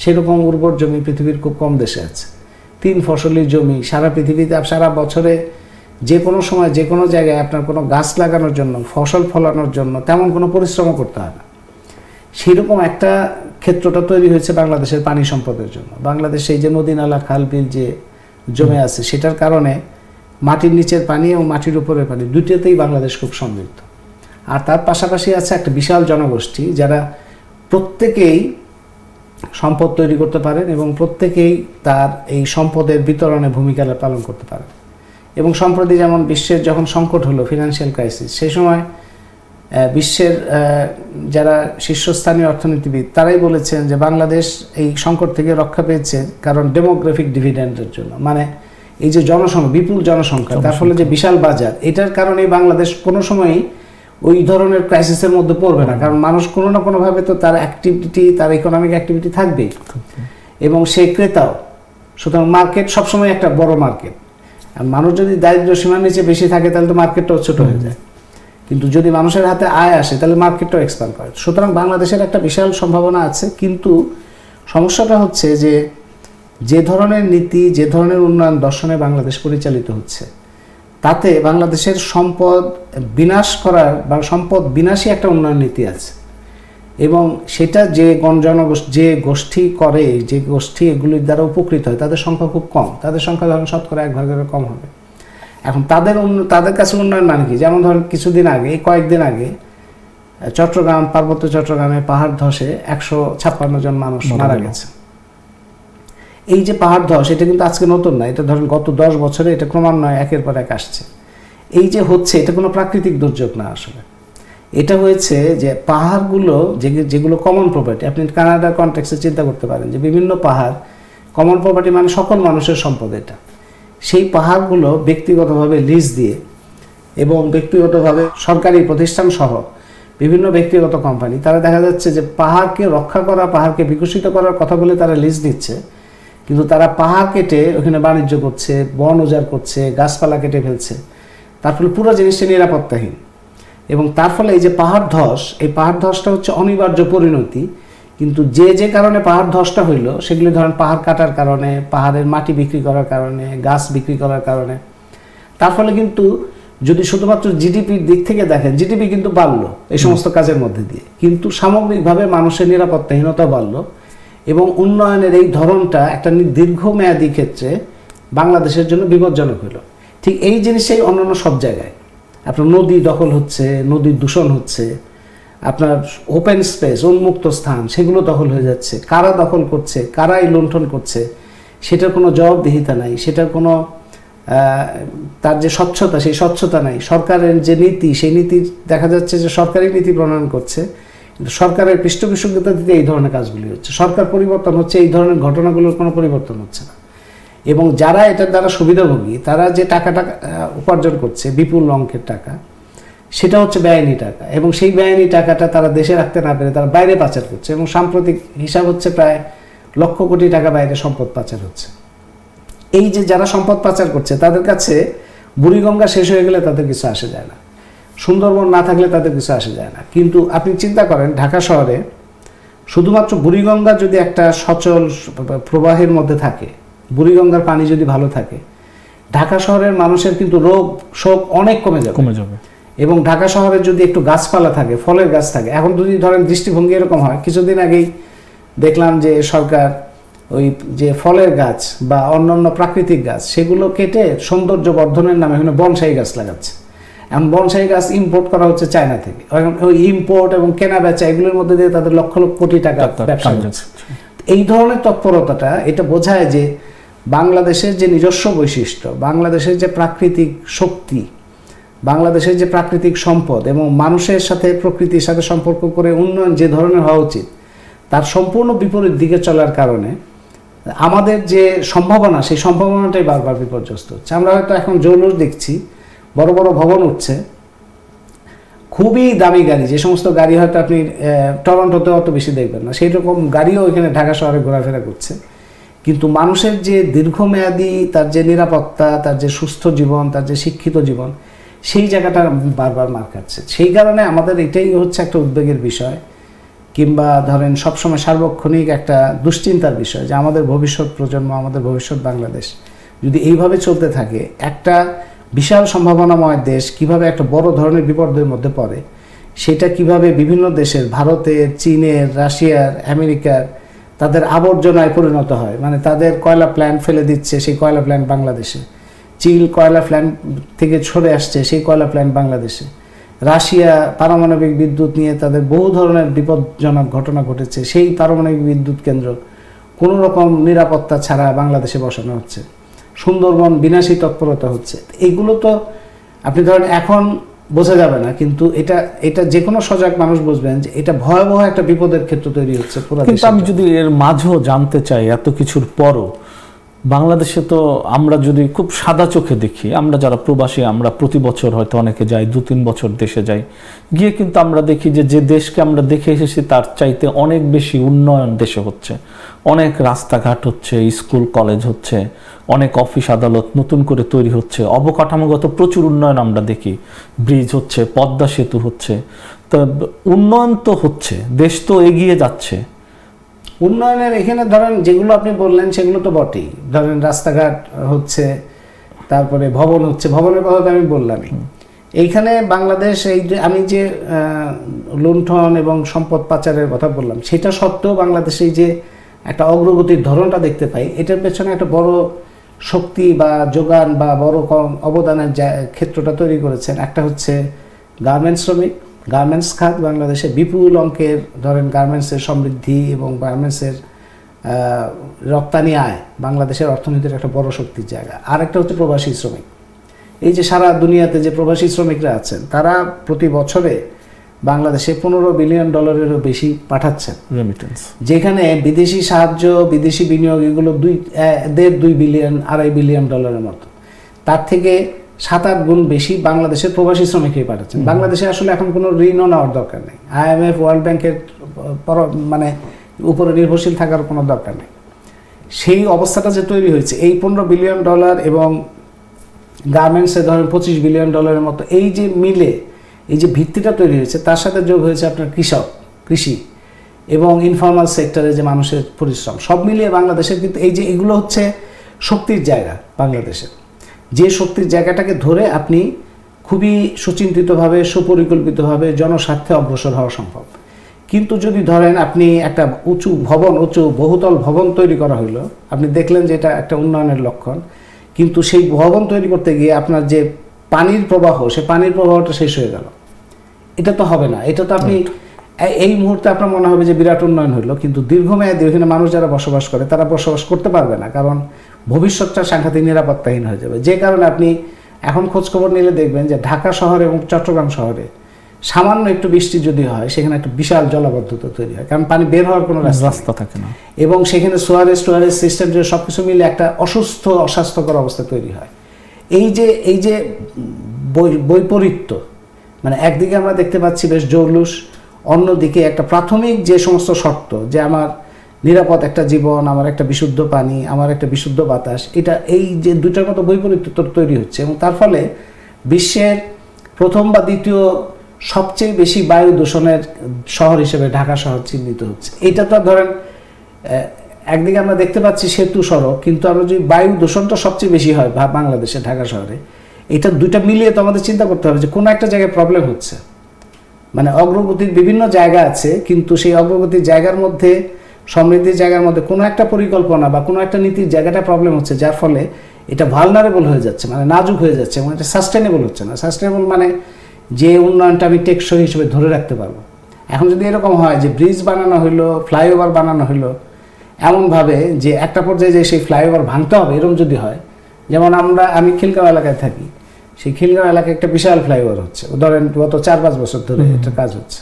সেরকম উর্বর জমি পৃথিবীর খুব কম দেশে আছে। 3 ফসলি জমি সারা পৃথিবীতে, সারা বছরে যে কোনো সময় যে কোনো জায়গায় আপনার কোনো গাছ লাগানোর জন্য, ফসল ফলানোর জন্য তেমন কোনো পরিশ্রম করতে হয় না। সেরকম একটা ক্ষেত্রটা তৈরি হয়েছে বাংলাদেশের পানি সম্পদের জন্য। বাংলাদেশে এই যে নদী, নালা, খাল, বিল যে জমে আছে, সেটার কারণে মাটির নিচের পানি এবং মাটির উপরের পানি দুইটাতেই বাংলাদেশ খুব সমৃদ্ধ। আর তার পাশাপাশি আছে একটা বিশাল জনগোষ্ঠী যারা প্রত্যেকেই সম্পদ তৈরি করতে পারেন এবং প্রত্যেকেই তার এই সম্পদের বিতরণে ভূমিকা পালন করতে পারেন। এবং সম্প্রতি যেমন বিশ্বের যখন সংকট হলো, ফিনান্সিয়াল ক্রাইসিস, সেই সময় বিশ্বের যারা শীর্ষস্থানীয় অর্থনীতিবিদ তারাই বলেছেন যে বাংলাদেশ এই সংকট থেকে রক্ষা পেয়েছে কারণ ডেমোগ্রাফিক ডিভিডেন্ডের জন্য, মানে এই যে জনসংখ্যা, বিপুল জনসংখ্যা, তার ফলে যে বিশাল বাজার, এটার কারণে বাংলাদেশ কোনো সময়ই ওই ধরনের ক্রাইসিসের মধ্যে পড়বে না, কারণ মানুষ কোনো না কোনোভাবে তো তার অ্যাক্টিভিটি, তার ইকোনমিক অ্যাক্টিভিটি থাকবেই এবং সেই ক্রেতাও। সুতরাং মার্কেট সবসময় একটা বড় মার্কেট। আর মানুষ যদি দারিদ্র্য সীমার নিচে বেশি থাকে তাহলে তো মার্কেটটাও ছোট হয়ে যায়, কিন্তু যদি মানুষের হাতে আয় আসে তাহলে মার্কেটটাও এক্সপ্যান্ড করে। সুতরাং বাংলাদেশের একটা বিশাল সম্ভাবনা আছে, কিন্তু সমস্যাটা হচ্ছে যে ধরনের নীতি, যে ধরনের উন্নয়ন দর্শনে বাংলাদেশ পরিচালিত হচ্ছে, তাতে বাংলাদেশের সম্পদ বিনাশ করার বা সম্পদ বিনাশী একটা উন্নয়ন নীতি আছে এবং সেটা যে যে গোষ্ঠী করে, যে গোষ্ঠী এগুলির দ্বারা উপকৃত হয় তাদের সংখ্যা খুব কম, তাদের সংখ্যা ধরেন 1% কম হবে। এখন তাদের কাছে উন্নয়ন মানে কি? যেমন ধরেন কিছুদিন আগে, কয়েকদিন আগে চট্টগ্রাম, পার্বত্য চট্টগ্রামে পাহাড় ধসে 156 জন মানুষ মারা গেছে। এই যে পাহাড় ধস, এটা কিন্তু আজকে নতুন না, এটা ধরেন গত 10 বছরে এটা ক্রমান্বয়ে একের পর এক আসছে। এই যে হচ্ছে, এটা কোনো প্রাকৃতিক দুর্যোগ না, আসলে এটা হয়েছে যে পাহাড়গুলো যেগুলো কমন প্রপার্টি, আপনি কানাডার কনটেক্সটে চিন্তা করতে পারেন যে বিভিন্ন পাহাড় কমন প্রপার্টি, মানে সকল মানুষের সম্পদ। এটা সেই পাহাড়গুলো ব্যক্তিগতভাবে লিজ দিয়ে এবং ব্যক্তিগতভাবে সরকারি প্রতিষ্ঠান সহ বিভিন্ন ব্যক্তিগত কোম্পানি, তারা দেখা যাচ্ছে যে পাহাড়কে রক্ষা করা, পাহাড়কে বিকশিত করার কথা বলে তারা লিজ দিচ্ছে, কিন্তু তারা পাহাড় কেটে ওখানে বাণিজ্য করছে, বন উজাড় করছে, গাছপালা কেটে ফেলছে। তার ফলে পুরো জিনিসটা নিরাপত্তাহীন এবং তার ফলে এই যে পাহাড় ধস, এই পাহাড় ধসটা হচ্ছে অনিবার্য পরিণতি। কিন্তু যে কারণে পাহাড় ধসটা হইলো, সেগুলি ধরেন পাহাড় কাটার কারণে, পাহাড়ের মাটি বিক্রি করার কারণে, গাছ বিক্রি করার কারণে। তার ফলে কিন্তু যদি শুধুমাত্র জিডিপির দিক থেকে দেখেন, জিডিপি কিন্তু বাড়লো এই সমস্ত কাজের মধ্যে দিয়ে, কিন্তু সামগ্রিকভাবে মানুষের নিরাপত্তাহীনতা বাড়লো এবং উন্নয়নের এই ধরনটা একটা দীর্ঘমেয়াদী ক্ষেত্রে বাংলাদেশের জন্য বিপজ্জনক হলো। ঠিক এই জিনিসটাই অন্যান্য সব জায়গায়, আপনার নদী দখল হচ্ছে, নদীর দূষণ হচ্ছে, আপনার ওপেন স্পেস, উন্মুক্ত স্থান, সেগুলো দখল হয়ে যাচ্ছে। কারা দখল করছে, কারাই লুণ্ঠন করছে, সেটার কোনো জবাবদিহিতা নাই, সেটার কোনো তার যে স্বচ্ছতা, সেই স্বচ্ছতা নাই। সরকারের যে নীতি, সেই নীতি দেখা যাচ্ছে যে সরকারি নীতি প্রণয়ন করছে, কিন্তু সরকারের পৃষ্ঠপোষকতা দিতে এই ধরনের কাজগুলি হচ্ছে। সরকার পরিবর্তন হচ্ছে, এই ধরনের ঘটনাগুলোর কোনো পরিবর্তন হচ্ছে না। এবং যারা এটার দ্বারা সুবিধাভোগী, তারা যে টাকাটা উপার্জন করছে, বিপুল অঙ্কের টাকা, সেটা হচ্ছে বেআইনি টাকা এবং সেই বেআইনি টাকাটা তারা দেশে রাখতে না পেরে তারা বাইরে পাচার করছে এবং সাম্প্রতিক হিসাব হচ্ছে প্রায় লক্ষ কোটি টাকা বাইরে সম্পদ পাচার হচ্ছে। এই যে যারা সম্পদ পাচার করছে, তাদের কাছে বুড়িগঙ্গা শেষ হয়ে গেলে তাদের কিছু আসে যায় না, সুন্দরবন না থাকলে তাদের কিছু আসে যায় না। কিন্তু আপনি চিন্তা করেন, ঢাকা শহরে শুধুমাত্র বুড়িগঙ্গা যদি একটা সচল প্রবাহের মধ্যে থাকে, বুড়িগঙ্গার পানি যদি ভালো থাকে, ঢাকা শহরের মানুষের কিন্তু রোগ শোক অনেক কমে যাবে। এবং ঢাকা শহরে যদি একটু গাছপালা থাকে, ফলের গাছ থাকে, এখন যদি ধরেন দৃষ্টিভঙ্গি এরকম হয়, কিছুদিন আগেই দেখলাম যে সরকার ওই যে ফলের গাছ বা অন্যান্য প্রাকৃতিক গাছ, সেগুলো কেটে সৌন্দর্য বর্ধনের নামে এখানে বনসাই গাছ লাগাচ্ছে। এখন বনসাই গাছ ইম্পোর্ট করা হচ্ছে চায়না থেকে। ওই ইম্পোর্ট এবং কেনা বেচা, এগুলোর মধ্যে দিয়ে তাদের লক্ষ লক্ষ কোটি টাকা ব্যবসা হচ্ছে। এই ধরনের তৎপরতাটা এটা বোঝায় যে বাংলাদেশের যে নিজস্ব বৈশিষ্ট্য, বাংলাদেশের যে প্রাকৃতিক শক্তি, বাংলাদেশের যে প্রাকৃতিক সম্পদ এবং মানুষের সাথে, প্রকৃতির সাথে সম্পর্ক করে উন্নয়ন যে ধরনের হওয়া উচিত, তার সম্পূর্ণ বিপরীত দিকে চলার কারণে আমাদের যে সম্ভাবনা, সেই সম্ভাবনাটাই বারবার বিপর্যস্ত হচ্ছে। আমরা হয়তো এখন জৌলুস দেখছি, বড় বড় ভবন উঠছে, খুবই দামি গাড়ি, যে সমস্ত গাড়ি হয়তো আপনি টরন্টোতে অত বেশি দেখবেন না, সেই রকম গাড়িও এখানে ঢাকা শহরে ঘোরাফেরা করছে। কিন্তু মানুষের যে দীর্ঘমেয়াদী, তার যে নিরাপত্তা, তার যে সুস্থ জীবন, তার যে শিক্ষিত জীবন, সেই জায়গাটা বারবার মার খাচ্ছে। সেই কারণে আমাদের এটাই হচ্ছে একটা উদ্বেগের বিষয়, কিংবা ধরেন সবসময় সার্বক্ষণিক একটা দুশ্চিন্তার বিষয় যে আমাদের ভবিষ্যৎ প্রজন্ম, আমাদের ভবিষ্যৎ বাংলাদেশ যদি এইভাবে চলতে থাকে, একটা বিশাল সম্ভাবনাময় দেশ কিভাবে একটা বড় ধরনের বিপদের মধ্যে পড়ে, সেটা কিভাবে বিভিন্ন দেশের, ভারতের, চীনের, রাশিয়ার, আমেরিকার, তাদের আবর্জনায় পরিণত হয়, মানে তাদের কয়লা প্ল্যান্ট ফেলে দিচ্ছে, সেই কয়লা প্ল্যান্ট বাংলাদেশে, চিল কয়লা প্ল্যান্ট থেকে সরে আসছে, সেই কয়লা প্ল্যান্ট বাংলাদেশে, রাশিয়া পারমাণবিক বিদ্যুৎ নিয়ে তাদের বহু ধরনের বিপজ্জনক ঘটনা ঘটেছে, সেই পারমাণবিক বিদ্যুৎ কেন্দ্র কোনো রকম নিরাপত্তা ছাড়া বাংলাদেশে বসানো হচ্ছে, সুন্দরবন বিনাশী তৎপরতা হচ্ছে। এগুলো তো আপনি ধরেন এখন বোঝা যাবে না, কিন্তু এটা যে কোনো সজাগ মানুষ বুঝবেন যে এটা ভয়াবহ একটা বিপদের ক্ষেত্র তৈরি হচ্ছে পুরো দেশে। কিন্তু আমি যদি এর মাঝেও জানতে চাই, এত কিছুর পরও বাংলাদেশে তো আমরা যদি খুব সাদা চোখে দেখি, আমরা যারা প্রবাসী, আমরা প্রতি বছর হয়তো অনেকে যাই, 2-3 বছর দেশে যাই, গিয়ে কিন্তু আমরা দেখি যে দেশকে আমরা দেখে এসেছি তার চাইতে অনেক বেশি উন্নয়ন দেশে হচ্ছে। অনেক রাস্তাঘাট হচ্ছে, স্কুল কলেজ হচ্ছে, অনেক অফিস আদালত নতুন করে তৈরি হচ্ছে, অবকাঠামোগত প্রচুর উন্নয়ন আমরা দেখি, ব্রিজ হচ্ছে, পদ্মা সেতু হচ্ছে। তো উন্নয়ন তো হচ্ছে, দেশ তো এগিয়ে যাচ্ছে। উন্নয়নের এখানে ধরেন যেগুলো আপনি বললেন সেগুলো তো বটেই, ধরেন রাস্তাঘাট হচ্ছে, তারপরে ভবন হচ্ছে, ভবনের কথা তো আমি বললামই। এইখানে বাংলাদেশ এই যে আমি যে লুণ্ঠন এবং সম্পদ পাচারের কথা বললাম, সেটা সত্ত্বেও বাংলাদেশে যে একটা অগ্রগতির ধরনটা দেখতে পাই, এটার পেছনে একটা বড় শক্তি বা যোগান বা বড় অবদানের ক্ষেত্রটা তৈরি করেছেন। একটা হচ্ছে গার্মেন্টস শ্রমিক, গার্মেন্টস খাত বাংলাদেশে বিপুল অঙ্কের ধরেন গার্মেন্টসের সমৃদ্ধি এবং গার্মেন্টসের রপ্তানি আয় বাংলাদেশের অর্থনীতির একটা বড় শক্তির জায়গা। আরেকটা হচ্ছে প্রবাসী শ্রমিক। এই যে সারা দুনিয়াতে যে প্রবাসী শ্রমিকরা আছেন, তারা প্রতি বছরে বাংলাদেশে $15 বিলিয়ন বেশি পাঠাচ্ছেন রেমিটেন্স, যেখানে বিদেশি সাহায্য, বিদেশি বিনিয়োগ এগুলো 2.5 বিলিয়ন, $2.5 বিলিয়ন মতো। তার থেকে 7-8 গুণ বেশি বাংলাদেশের প্রবাসী শ্রমিকই পাঠাচ্ছেন। বাংলাদেশে আসলে এখন কোনো ঋণও নেওয়ার দরকার নেই, IMF ওয়ার্ল্ড ব্যাংকের মানে উপরে নির্ভরশীল থাকার কোনো দরকার নেই। সেই অবস্থাটা যে তৈরি হয়েছে, এই $15 বিলিয়ন এবং গার্মেন্টসে ধরেন $25 বিলিয়ন মতো, এই যে মিলে এই যে ভিত্তিটা তৈরি হয়েছে, তার সাথে যোগ হয়েছে আপনার কৃষি এবং ইনফর্মাল সেক্টরে যে মানুষের পরিশ্রম, সব মিলিয়ে বাংলাদেশের কিন্তু এই যে এগুলো হচ্ছে শক্তির জায়গা বাংলাদেশের। যে শক্তির জায়গাটাকে ধরে আপনি খুবই সুচিন্তিতভাবে, সুপরিকল্পিতভাবে জনস্বার্থে অগ্রসর হওয়া সম্ভব। কিন্তু যদি ধরেন আপনি একটা উঁচু বহুতল ভবন তৈরি করা হলো, আপনি দেখলেন যে এটা একটা উন্নয়নের লক্ষণ, কিন্তু সেই ভবন তৈরি করতে গিয়ে আপনার যে পানির প্রবাহ, সে পানির প্রবাহটা শেষ হয়ে গেল, এটা তো হবে না। এটা তো আপনি এই মুহূর্তে আপনার মনে হবে যে বিরাট উন্নয়ন হলো, কিন্তু দীর্ঘমেয়াদী ওখানে মানুষ যারা বসবাস করে তারা বসবাস করতে পারবে না, কারণ ভবিষ্যৎটা সাংঘাতিক নিরাপত্তাহীন হয়ে যাবে। যে কারণে আপনি এখন খোঁজখবর নিলে দেখবেন যে ঢাকা শহরে এবং চট্টগ্রাম শহরে সামান্য একটু বৃষ্টি যদি হয়, সেখানে একটা বিশাল জলাবদ্ধতা তৈরি হয়, কারণ পানি বের হওয়ার কোনো রাস্তা থাকে না, এবং সেখানে সোয়ারেজ সিস্টেম যে সব কিছু মিলে একটা অস্বাস্থ্যকর অবস্থা তৈরি হয়। এই যে বৈপরীত্য, মানে একদিকে আমরা দেখতে পাচ্ছি বেশ জৌলুস, অন্যদিকে একটা প্রাথমিক যে সমস্ত শর্ত, যে আমার নিরাপদ একটা জীবন, আমার একটা বিশুদ্ধ পানি, আমার একটা বিশুদ্ধ বাতাস, এটা এই যে দুইটার মতো বৈপরীত্য তৈরি হচ্ছে, এবং তার ফলে বিশ্বের প্রথম বা দ্বিতীয় সবচেয়ে বেশি বায়ু দূষণের শহর হিসেবে ঢাকা শহর চিহ্নিত হচ্ছে। এটা তো ধরেন একদিকে আমরা দেখতে পাচ্ছি সেতু সড়ক, কিন্তু আমরা যদি বায়ু দূষণটা সবচেয়ে বেশি হয় বাংলাদেশে ঢাকা শহরে, এটা দুইটা মিলিয়ে তো আমাদের চিন্তা করতে হবে যে কোনো একটা জায়গায় প্রবলেম হচ্ছে। মানে অগ্রগতির বিভিন্ন জায়গা আছে, কিন্তু সেই অগ্রগতির জায়গার মধ্যে, সমৃদ্ধির জায়গার মধ্যে কোনো একটা পরিকল্পনা বা কোনো একটা নীতির জায়গাটা প্রবলেম হচ্ছে, যার ফলে এটা ভালনারেবল হয়ে যাচ্ছে, মানে নাজুক হয়ে যাচ্ছে, এবং এটা সাস্টেনেবল হচ্ছে না। সাস্টেনেবল মানে যে উন্নয়নটা আমি টেকসই হিসেবে ধরে রাখতে পারবো। এখন যদি এরকম হয় যে ব্রিজ বানানো হইলো, ফ্লাইওভার বানানো হইলো এমনভাবে যে একটা পর্যায়ে যে সেই ফ্লাইওভার ভাঙতে হবে, এরকম যদি হয়, যেমন আমি খিলগাঁও এলাকায় থাকি, সেই খিলগাঁও এলাকায় একটা বিশাল ফ্লাইওভার হচ্ছে, ধরেন গত 4-5 বছর ধরে এটা কাজ হচ্ছে।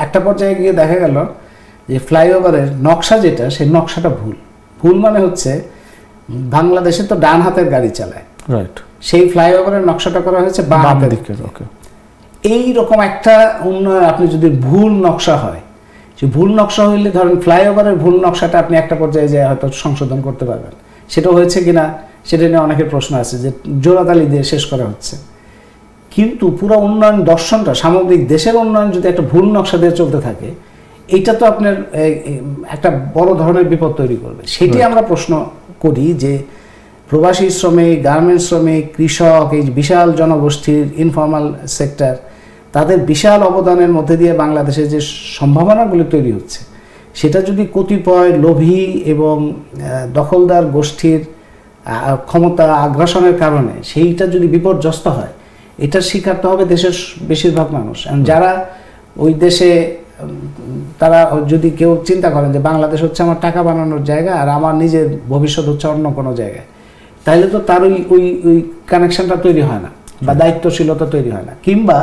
একটা পর্যায়ে গিয়ে দেখা গেল যে ফ্লাইওভারের নকশা যেটা, সেই নকশাটা ভুল মানে হচ্ছে বাংলাদেশে তো ডান হাতের গাড়ি চালায়, রাইট, সেই ফ্লাইওভারের নকশাটা করা হয়েছে বাম হাতের দিকে। এইরকম একটা উন্নয়ন আপনি যদি ভুল নকশা হয়, যে ভুল নকশা হইলে ধরেন ফ্লাইওভারের ভুল নকশাটা আপনি একটা পর্যায়ে যেয়ে হয়তো সংশোধন করতে পারবেন, সেটা হয়েছে কিনা সেটা নিয়ে অনেকের প্রশ্ন আছে, যে জোড়াতালি দিয়ে শেষ করা হচ্ছে। কিন্তু পুরো উন্নয়ন দর্শনটা, সামগ্রিক দেশের উন্নয়ন যদি একটা ভুল নকশা দিয়ে চলতে থাকে, এইটা তো আপনার একটা বড় ধরনের বিপদ তৈরি করবে। সেটি আমরা প্রশ্ন করি যে প্রবাসী শ্রমিক, গার্মেন্টস শ্রমিক, কৃষক, এই বিশাল জনগোষ্ঠীর ইনফর্মাল সেক্টর, তাদের বিশাল অবদানের মধ্যে দিয়ে বাংলাদেশে যে সম্ভাবনাগুলি তৈরি হচ্ছে, সেটা যদি কতিপয় লোভী এবং দখলদার গোষ্ঠীর ক্ষমতা আগ্রাসনের কারণে সেইটা যদি বিপর্যস্ত হয়, এটার শিকার তো হবে দেশের বেশিরভাগ মানুষ। যারা ওই দেশে, তারা যদি কেউ চিন্তা করেন যে বাংলাদেশ হচ্ছে আমার টাকা বানানোর জায়গা আর আমার নিজের ভবিষ্যৎ হচ্ছে অন্য কোনো জায়গায়, তাইলে তো তার ওই কানেকশনটা তৈরি হয় না বা দায়িত্বশীলতা তৈরি হয় না। কিংবা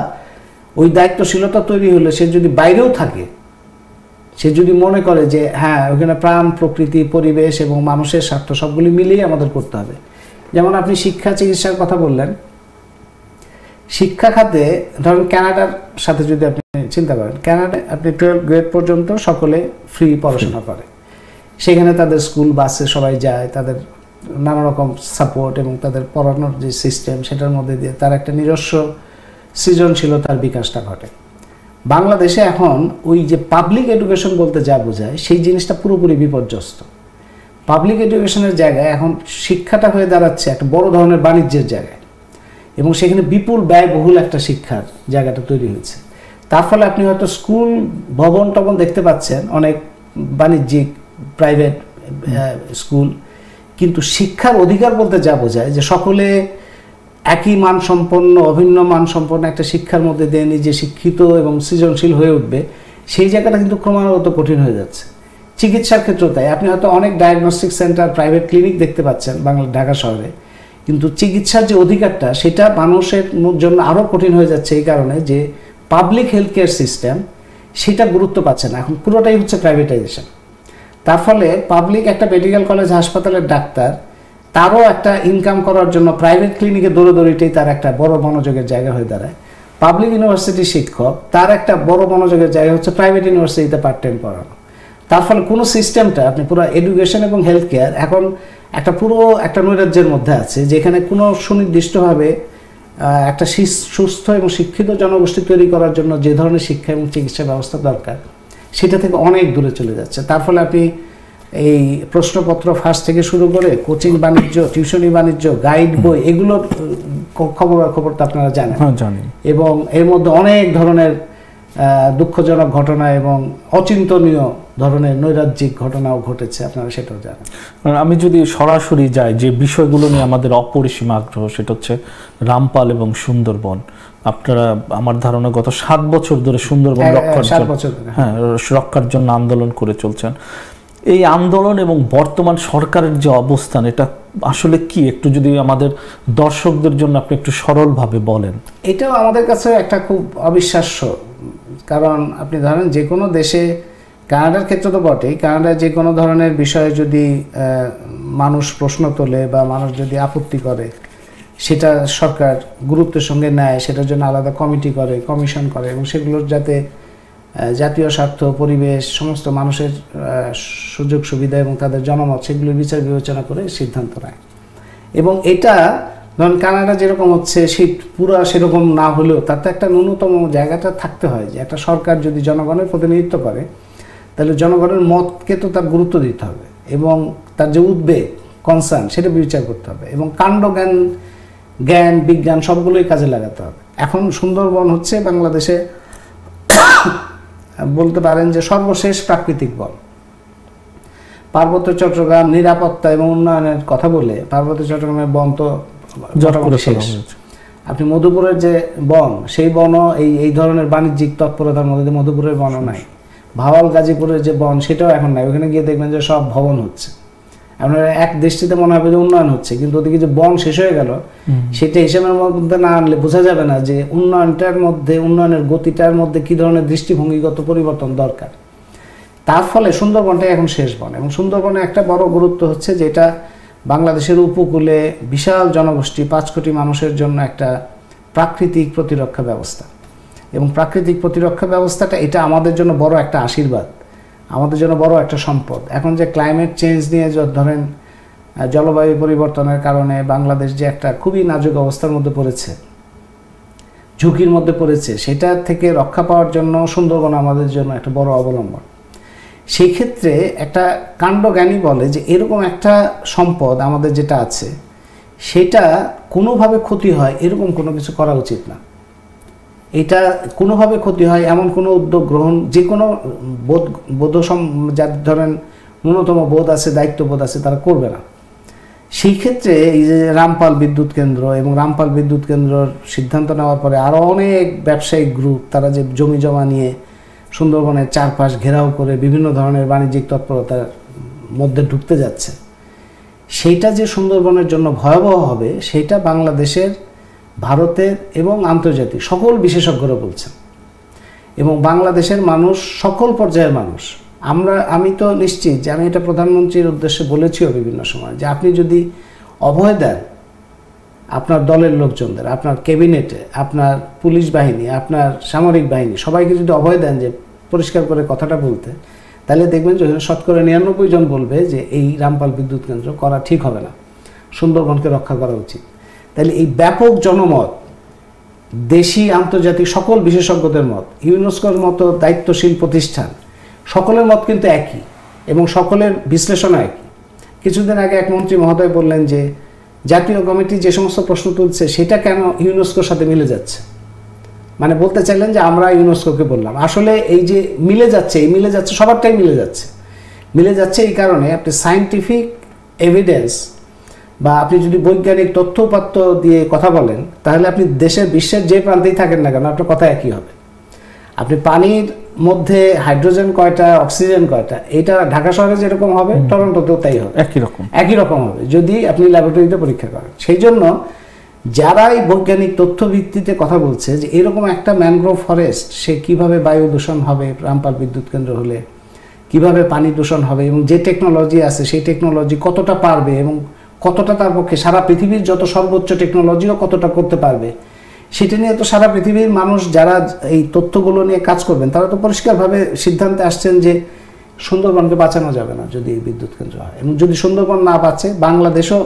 ওই দায়িত্বশীলতা তৈরি হলে সে যদি বাইরেও থাকে, সে যদি মনে করে যে হ্যাঁ ওখানে প্রাণ, প্রকৃতি, পরিবেশ এবং মানুষের স্বার্থ সবগুলি মিলিয়ে আমাদের করতে হবে। যেমন আপনি শিক্ষা চিকিৎসার কথা বললেন, শিক্ষা খাতে ধরেন কানাডার সাথে যদি আপনি চিন্তা করেন, কানাডায় আপনি 12 গ্রেড পর্যন্ত সকলে ফ্রি পড়াশোনা করে, সেখানে তাদের স্কুল বাসে সবাই যায়, তাদের নানা রকম সাপোর্ট এবং তাদের পড়ানোর যে সিস্টেম সেটার মধ্যে দিয়ে তার একটা নিজস্ব সৃজনশীলতার বিকাশটা ঘটে। বাংলাদেশে এখন ওই যে পাবলিক এডুকেশন বলতে যা বোঝায় সেই জিনিসটা পুরোপুরি বিপর্যস্ত। পাবলিক এডুকেশনের জায়গায় এখন শিক্ষাটা হয়ে দাঁড়াচ্ছে একটা বড় ধরনের বাণিজ্যের জায়গায়, এবং সেখানে বিপুল ব্যয়বহুল একটা শিক্ষার জায়গাটা তৈরি হয়েছে। তার ফলে আপনি হয়তো স্কুল ভবন টবন দেখতে পাচ্ছেন, অনেক বাণিজ্যিক প্রাইভেট স্কুল, কিন্তু শিক্ষার অধিকার বলতে যা বোঝায় যে সকলে একই মানসম্পন্ন, অভিন্ন মানসম্পন্ন একটা শিক্ষার মধ্যে দিয়ে নিজে শিক্ষিত এবং সৃজনশীল হয়ে উঠবে, সেই জায়গাটা কিন্তু ক্রমাগত কঠিন হয়ে যাচ্ছে। চিকিৎসার ক্ষেত্রেও তাই, আপনি হয়তো অনেক ডায়াগনস্টিক সেন্টার, প্রাইভেট ক্লিনিক দেখতে পাচ্ছেন ঢাকা শহরে, কিন্তু চিকিৎসার যে অধিকারটা সেটা মানুষের জন্য আরও কঠিন হয়ে যাচ্ছে এই কারণে যে পাবলিক হেলথ কেয়ার সিস্টেম সেটা গুরুত্ব পাচ্ছে না, এখন পুরোটাই হচ্ছে প্রাইভেটাইজেশন। তার ফলে পাবলিক একটা মেডিকেল কলেজ হাসপাতালের ডাক্তার, তারও একটা ইনকাম করার জন্য প্রাইভেট ক্লিনিকে দৌড়াদৌড়িটাই তার একটা বড় মনোযোগের জায়গা হয়ে দাঁড়ায়। পাবলিক ইউনিভার্সিটির শিক্ষক, তার একটা বড় মনোযোগের জায়গা হচ্ছে প্রাইভেট ইউনিভার্সিটিতে পার্ট টাইম পড়ানো। তার ফলে কোনো সিস্টেমটা, আপনি পুরো এডুকেশন এবং হেলথ কেয়ার এখন একটা নৈরাজ্যের মধ্যে আছে, যেখানে কোনো সুনির্দিষ্টভাবে একটা সুস্থ এবং শিক্ষিত জনগোষ্ঠী তৈরি করার জন্য যে ধরনের শিক্ষা এবং চিকিৎসা ব্যবস্থা দরকার সেটা থেকে অনেক দূরে চলে যাচ্ছে। তার ফলে আপনি এই প্রশ্নপত্র ফাঁস থেকে শুরু করে কোচিং বাণিজ্য, টিউশনি বাণিজ্য, গাইড বই, এগুলোর খবর তো আপনারা জানেন, এবং এর মধ্যে অনেক ধরনের দুঃখজনক ঘটনা এবং অচিন্তনীয় ধরনের নৈরাজ্যিক ঘটনাও ঘটেছে, আপনারা সেটাও জানেন। আমি যদি সরাসরি যাই, যে বিষয়গুলো নিয়ে আমাদের অপরিসীম আগ্রহ সেটা হচ্ছে রামপাল এবং সুন্দরবন। আপনারা আমার ধারণা গত 7 বছর ধরে সুন্দরবন রক্ষার জন্য আন্দোলন করে চলছেন। এই আন্দোলন এবং বর্তমান সরকারের যে অবস্থান, এটা আসলে কি, একটু যদি আমাদের দর্শকদের জন্য আপনি একটু সরলভাবে বলেন। এটাও আমাদের কাছে একটা খুব অবিশ্বাস্য, কারণ আপনি ধরেন যে কোনো দেশে, কানাডার ক্ষেত্রে তো বটেই, কানাডায় যে কোনো ধরনের বিষয়ে যদি মানুষ প্রশ্ন তোলে বা মানুষ যদি আপত্তি করে, সেটা সরকার গুরুত্বের সঙ্গে নেয়, সেটার জন্য আলাদা কমিটি করে, কমিশন করে, এবং সেগুলোর যাতে জাতীয় স্বার্থ, পরিবেশ, সমস্ত মানুষের সুযোগ সুবিধা এবং তাদের জনমত সেগুলো বিচার বিবেচনা করে সিদ্ধান্ত নেয়। এবং এটা ধরুন কানাডা যেরকম হচ্ছে, পুরো সেরকম না হলেও তার তো একটা ন্যূনতম জায়গাটা থাকতে হয় যে একটা সরকার যদি জনগণের প্রতিনিধিত্ব করে, তাহলে জনগণের মতকে তো তার গুরুত্ব দিতে হবে, এবং তার যে উদ্বেগ, কনসার্ন, সেটা বিচার করতে হবে, এবং জ্ঞান, বিজ্ঞান সবগুলোই কাজে লাগাতে হবে। এখন সুন্দরবন হচ্ছে বাংলাদেশে বলতে পারেন যে সর্বশেষ প্রাকৃতিক বন। পার্বত্য চট্টগ্রাম নিরাপত্তা এবং উন্নয়নের কথা বলে পার্বত্য চট্টগ্রামের বন তো শেষ। আপনি মধুপুরের যে বন, সেই বনও এই ধরনের বাণিজ্যিক তৎপরতার মধ্যে মধুপুরের বনও নাই। ভাওয়াল গাজীপুরের যে বন, সেটাও এখন নাই। ওখানে গিয়ে দেখবেন যে সব ভবন হচ্ছে। আপনার এক দৃষ্টিতে মনে হবে যে উন্নয়ন হচ্ছে, কিন্তু ওদিকে যে বন শেষ হয়ে গেল, সেটা হিসেবের মধ্যে না আনলে বোঝা যাবে না যে উন্নয়নের গতিটার মধ্যে কি ধরনের দৃষ্টিভঙ্গিগত পরিবর্তন দরকার। তার ফলে সুন্দরবনটা এখন শেষ বন, এবং সুন্দরবনে একটা বড় গুরুত্ব হচ্ছে যে এটা বাংলাদেশের উপকূলে বিশাল জনগোষ্ঠী 5 কোটি মানুষের জন্য একটা প্রাকৃতিক প্রতিরক্ষা ব্যবস্থা, এবং প্রাকৃতিক প্রতিরক্ষা ব্যবস্থাটা এটা আমাদের জন্য বড় একটা আশীর্বাদ, আমাদের জন্য বড় একটা সম্পদ। এখন যে ক্লাইমেট চেঞ্জ নিয়ে ধরেন জলবায়ু পরিবর্তনের কারণে বাংলাদেশ যে একটা খুবই নাজুক অবস্থার মধ্যে পড়েছে, ঝুঁকির মধ্যে পড়েছে, সেটা থেকে রক্ষা পাওয়ার জন্য সুন্দরবন আমাদের জন্য একটা বড় অবলম্বন। সেই ক্ষেত্রে একটা কাণ্ডজ্ঞানী বলে যে এরকম একটা সম্পদ আমাদের যেটা আছে, সেটা কোনোভাবে ক্ষতি হয় এরকম কোনো কিছু করা উচিত না। এটা কোনোভাবে ক্ষতি হয় এমন কোনো উদ্যোগ গ্রহণ, যে কোনো যার ধরেন ন্যূনতম বোধ আছে, দায়িত্ববোধ আছে, তারা করবে না। সেই ক্ষেত্রে এই যে রামপাল বিদ্যুৎ কেন্দ্র এবং রামপাল বিদ্যুৎ কেন্দ্রর সিদ্ধান্ত নেওয়ার পরে আরও অনেক ব্যবসায়িক গ্রুপ তারা যে জমি জমা নিয়ে সুন্দরবনের চারপাশ ঘেরাও করে বিভিন্ন ধরনের বাণিজ্যিক তৎপরতার মধ্যে ঢুকতে যাচ্ছে, সেইটা যে সুন্দরবনের জন্য ভয়াবহ হবে সেইটা বাংলাদেশের, ভারতের এবং আন্তর্জাতিক সকল বিশেষজ্ঞরা বলছেন। এবং বাংলাদেশের মানুষ, সকল পর্যায়ের মানুষ, আমি তো নিশ্চিত যে আমি এটা প্রধানমন্ত্রীর উদ্দেশ্যে বলেছিও বিভিন্ন সময়, যে আপনি যদি অভয় দেন আপনার দলের লোকজনদের, আপনার ক্যাবিনেটে, আপনার পুলিশ বাহিনী, আপনার সামরিক বাহিনী, সবাইকে যদি অভয় দেন যে পরিষ্কার করে কথাটা বলতে, তাহলে দেখবেন যে শতকরা 99 জন বলবে যে এই রামপাল বিদ্যুৎ কেন্দ্র করা ঠিক হবে না, সুন্দরবনকে রক্ষা করা উচিত। তাহলে এই ব্যাপক জনমত, দেশি আন্তর্জাতিক সকল বিশেষজ্ঞদের মত, ইউনেস্কোর মতো দায়িত্বশীল প্রতিষ্ঠান, সকলের মত কিন্তু একই এবং সকলের বিশ্লেষণও একই। কিছুদিন আগে এক মন্ত্রী মহোদয় বললেন যে জাতীয় কমিটি যে সমস্ত প্রশ্ন তুলছে সেটা কেন ইউনেস্কোর সাথে মিলে যাচ্ছে, মানে বলতে চাইলেন যে আমরা ইউনেস্কোকে বললাম। আসলে এই যে মিলে যাচ্ছে, সবারটাই মিলে যাচ্ছে এই কারণে আপনি সায়েন্টিফিক এভিডেন্স বা আপনি যদি বৈজ্ঞানিক তথ্যপাত্য দিয়ে কথা বলেন, তাহলে আপনি দেশের, বিশ্বের যে প্রান্তেই থাকেন না কেন আপনার কথা একই হবে। আপনি পানির মধ্যে হাইড্রোজেন কয়টা, অক্সিজেন কয়টা, এটা ঢাকা শহরে যেরকম হবে টরন্টোতেও তাই হবে, একই রকম হবে যদি আপনি ল্যাবরেটরিতে পরীক্ষা করেন। সেই জন্য যারা এই বৈজ্ঞানিক তথ্য ভিত্তিতে কথা বলছে যে এরকম একটা ম্যানগ্রোভ ফরেস্ট, সে কিভাবে বায়ু দূষণ হবে রামপাল বিদ্যুৎ কেন্দ্র হলে, কিভাবে পানি দূষণ হবে, এবং যে টেকনোলজি আছে সেই টেকনোলজি কতটা পারবে এবং কতটা তার পক্ষে সারা পৃথিবীর যত সর্বোচ্চ টেকনোলজিও কতটা করতে পারবে, সেটা নিয়ে তো সারা পৃথিবীর মানুষ যারা এই তথ্যগুলো নিয়ে কাজ করবেন তারা তো পরিষ্কারভাবে সিদ্ধান্তে আসছেন যে সুন্দরবনকে বাঁচানো যাবে না যদি এই বিদ্যুৎ কেন্দ্র হয়। এবং যদি সুন্দরবন না বাঁচে, বাংলাদেশও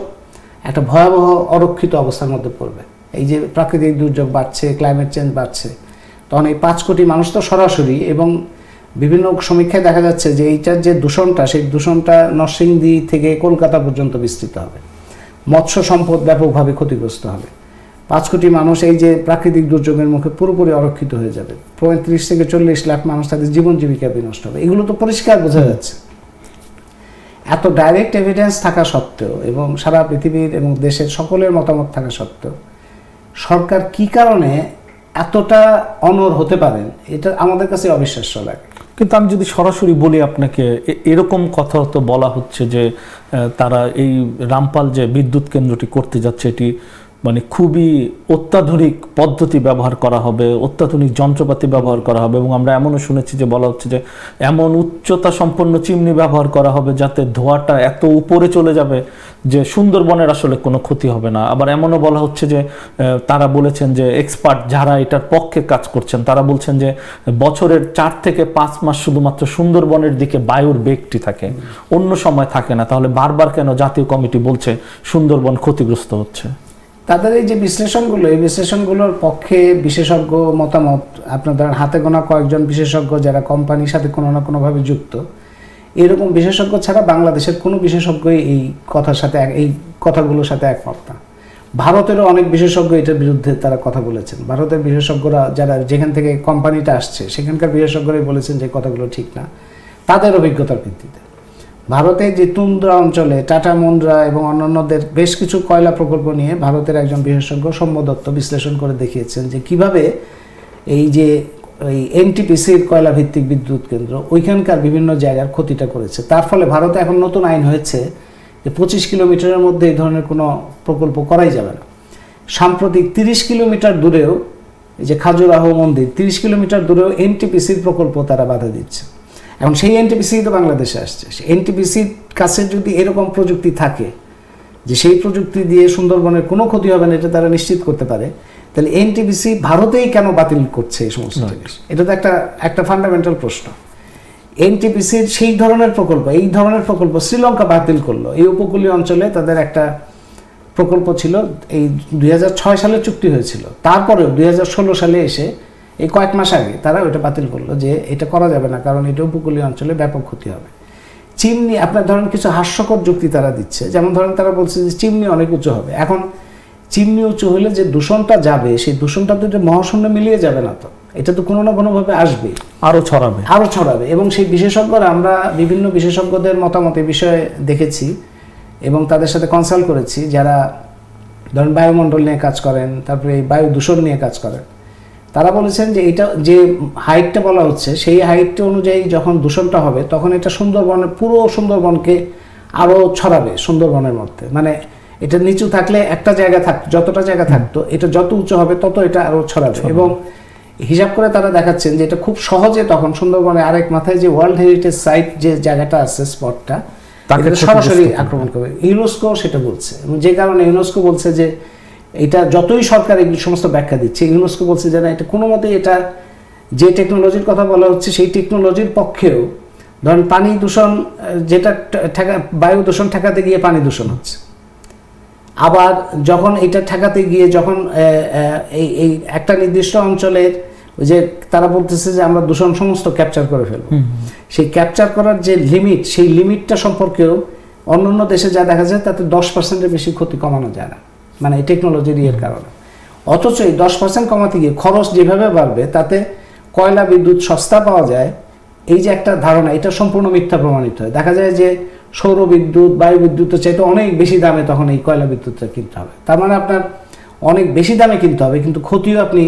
একটা ভয়াবহ অরক্ষিত অবস্থার মধ্যে পড়বে। এই যে প্রাকৃতিক দুর্যোগ বাড়ছে, ক্লাইমেট চেঞ্জ বাড়ছে, তখন এই 5 কোটি মানুষ তো সরাসরি, এবং বিভিন্ন সমীক্ষায় দেখা যাচ্ছে যে এইটার যে দূষণটা, সেই দূষণটা নরসিংদী থেকে কলকাতা পর্যন্ত বিস্তৃত হবে, মৎস্য সম্পদ ব্যাপকভাবে ক্ষতিগ্রস্ত হবে। 5 কোটি মানুষ এই যে প্রাকৃতিক দুর্যোগের মুখে পুরোপুরি অরক্ষিত হয়ে যাবে। 35 থেকে 40 লাখ মানুষ তাদের জীবন জীবিকা বিনষ্ট হবে। এগুলো তো পরিষ্কার বোঝা যাচ্ছে। এত ডাইরেক্ট এভিডেন্স থাকা সত্ত্বেও এবং সারা পৃথিবীর এবং দেশের সকলের মতামত থাকা সত্ত্বেও সরকার কি কারণে এতটা অনড় হতে পারেন, এটা আমাদের কাছে অবিশ্বাস্য লাগে। কিন্তু আমি যদি সরাসরি বলি আপনাকে, এরকম কথা তো বলা হচ্ছে যে তারা এই রামপাল যে বিদ্যুৎ কেন্দ্রটি করতে যাচ্ছে, এটি মানে খুবই অত্যাধুনিক পদ্ধতি ব্যবহার করা হবে, অত্যাধুনিক যন্ত্রপাতি ব্যবহার করা হবে, এবং আমরা এমনও শুনেছি যে বলা হচ্ছে যে এমন উচ্চতা সম্পন্ন চিমনি ব্যবহার করা হবে যাতে ধোঁয়াটা এত উপরে চলে যাবে যে সুন্দরবনের আসলে কোনো ক্ষতি হবে না। আবার এমনও বলা হচ্ছে যে তারা বলেছেন যে এক্সপার্ট যারা এটার পক্ষে কাজ করছেন তারা বলছেন যে বছরের 4 থেকে 5 মাস শুধুমাত্র সুন্দরবনের দিকে বায়ুর বেগটি থাকে, অন্য সময় থাকে না। তাহলে বারবার কেন জাতীয় কমিটি বলছে সুন্দরবন ক্ষতিগ্রস্ত হচ্ছে? তাদের এই যে বিশ্লেষণগুলো, এই বিশ্লেষণগুলোর পক্ষে বিশেষজ্ঞ মতামত, আপনার ধরেন হাতে গোনা কয়েকজন বিশেষজ্ঞ যারা কোম্পানির সাথে কোনো না কোনোভাবে যুক্ত, এরকম বিশেষজ্ঞ ছাড়া বাংলাদেশের কোনো বিশেষজ্ঞই এই কথাগুলোর সাথে একমত না। ভারতেরও অনেক বিশেষজ্ঞ এটার বিরুদ্ধে তারা কথা বলেছেন। ভারতের বিশেষজ্ঞরা যারা যেখান থেকে কোম্পানিটা আসছে সেখানকার বিশেষজ্ঞরাই বলেছেন যে কথাগুলো ঠিক না তাদের অভিজ্ঞতার ভিত্তিতে। ভারতে যে তুন্দ্রা অঞ্চলে টাটা মুন্ড্রা এবং অন্যান্যদের বেশ কিছু কয়লা প্রকল্প নিয়ে ভারতের একজন বিশেষজ্ঞ সৌম্য দত্ত বিশ্লেষণ করে দেখিয়েছেন যে কিভাবে এই যে এই এনটিপিসির কয়লা ভিত্তিক বিদ্যুৎ কেন্দ্র ওইখানকার বিভিন্ন জায়গার ক্ষতিটা করেছে। তার ফলে ভারতে এখন নতুন আইন হয়েছে যে 25 কিলোমিটারের মধ্যে এই ধরনের কোনো প্রকল্প করাই যাবে না। সাম্প্রতিক 30 কিলোমিটার দূরেও, এই যে খাজুরাহো মন্দির, 30 কিলোমিটার দূরেও এনটিপিসির প্রকল্প তারা বাধা দিচ্ছে। এখন সেই এনটিপিসি তো বাংলাদেশে আসছে। সেই এনটিপিসির কাছে যদি এরকম প্রযুক্তি থাকে যে সেই প্রযুক্তি দিয়ে সুন্দরবনের কোনো ক্ষতি হবে না, এটা তারা নিশ্চিত করতে পারে, তাহলে এনটিপিসি ভারতেই কেন বাতিল করছে এই সমস্ত জিনিস? এটা তো একটা ফান্ডামেন্টাল প্রশ্ন। এনটিপিসির সেই ধরনের প্রকল্প, এই ধরনের প্রকল্প শ্রীলঙ্কা বাতিল করলো। এই উপকূলীয় অঞ্চলে তাদের একটা প্রকল্প ছিল, এই 2006 সালে চুক্তি হয়েছিল, তারপরেও 2016 সালে এসে এই কয়েক মাস আগে তারা ওইটা বাতিল করলো যে এটা করা যাবে না, কারণ এটা উপকূলীয় অঞ্চলে ব্যাপক ক্ষতি হবে। চিমনি, আপনার ধরেন কিছু হাস্যকর যুক্তি তারা দিচ্ছে, যেমন ধরেন তারা বলছে যে চিমনি অনেক উঁচু হবে। এখন চিমনি উঁচু হলে যে দূষণটা যাবে সেই দূষণটা তো মহাশূন্যে মিলিয়ে যাবে না, তো এটা তো কোনো না কোনোভাবে আসবে, আরো ছড়াবে। এবং সেই বিশেষজ্ঞরা, আমরা বিভিন্ন বিশেষজ্ঞদের মতামত এই বিষয়ে দেখেছি এবং তাদের সাথে কনসাল্ট করেছি, যারা ধরেন বায়ুমণ্ডল নিয়ে কাজ করেন, তারপরে এই বায়ু দূষণ নিয়ে কাজ করেন। তারা বলেছেন যে এটা যে হাইটটা বলা হচ্ছে সেই হাইটটা অনুযায়ী যখন দূষণটা হবে তখন এটা সুন্দরবনের পুরো সুন্দরবনকে আরও ছড়াবে সুন্দরবনের মধ্যে। মানে এটা নিচু থাকলে একটা জায়গা থাকতো, যতটা জায়গা থাকতো, এটা যত উঁচু হবে তত এটা আরও ছড়াবে। এবং হিসাব করে তারা দেখাচ্ছেন যে এটা খুব সহজে তখন সুন্দরবনের আরেক মাথায় যে ওয়ার্ল্ড হেরিটেজ সাইট যে জায়গাটা আছে, স্পটটা, সরাসরি আক্রমণ করবে। ইউনেস্কো সেটা বলছে, এবং যে কারণে ইউনেস্কো বলছে যে এটা যতই সরকার এই সমস্ত ব্যাখ্যা দিচ্ছে, ইউনেস্কো বলছে যে না, এটা কোনো মতে এটা যে টেকনোলজির কথা বলা হচ্ছে সেই টেকনোলজির পক্ষেও, ধরেন পানি দূষণ যেটা বায়ু দূষণ ঠেকাতে গিয়ে পানি দূষণ হচ্ছে, আবার যখন এটা ঠেকাতে গিয়ে যখন এই একটা নির্দিষ্ট অঞ্চলের যে তারা বলতেছে যে আমরা দূষণ সমস্ত ক্যাপচার করে ফেলব, সেই ক্যাপচার করার যে লিমিট, সেই লিমিটটা সম্পর্কেও অন্যান্য দেশে যা দেখা যায় তাতে 10%-এর বেশি ক্ষতি কমানো যায় না, মানে এই টেকনোলজির ইয়ের কারণে। অথচ এই 10% কমাতে গিয়ে খরচ যেভাবে বাড়বে তাতে কয়লা বিদ্যুৎ সস্তা পাওয়া যায়, এই যে একটা ধারণা, এটা সম্পূর্ণ মিথ্যা প্রমাণিত হয়। দেখা যায় যে সৌর বিদ্যুৎ, বায়ু বিদ্যুতের চাইতে অনেক বেশি দামে তখন এই কয়লা বিদ্যুৎটা কিনতে হবে। তার মানে আপনার অনেক বেশি দামে কিনতে হবে, কিন্তু ক্ষতিও আপনি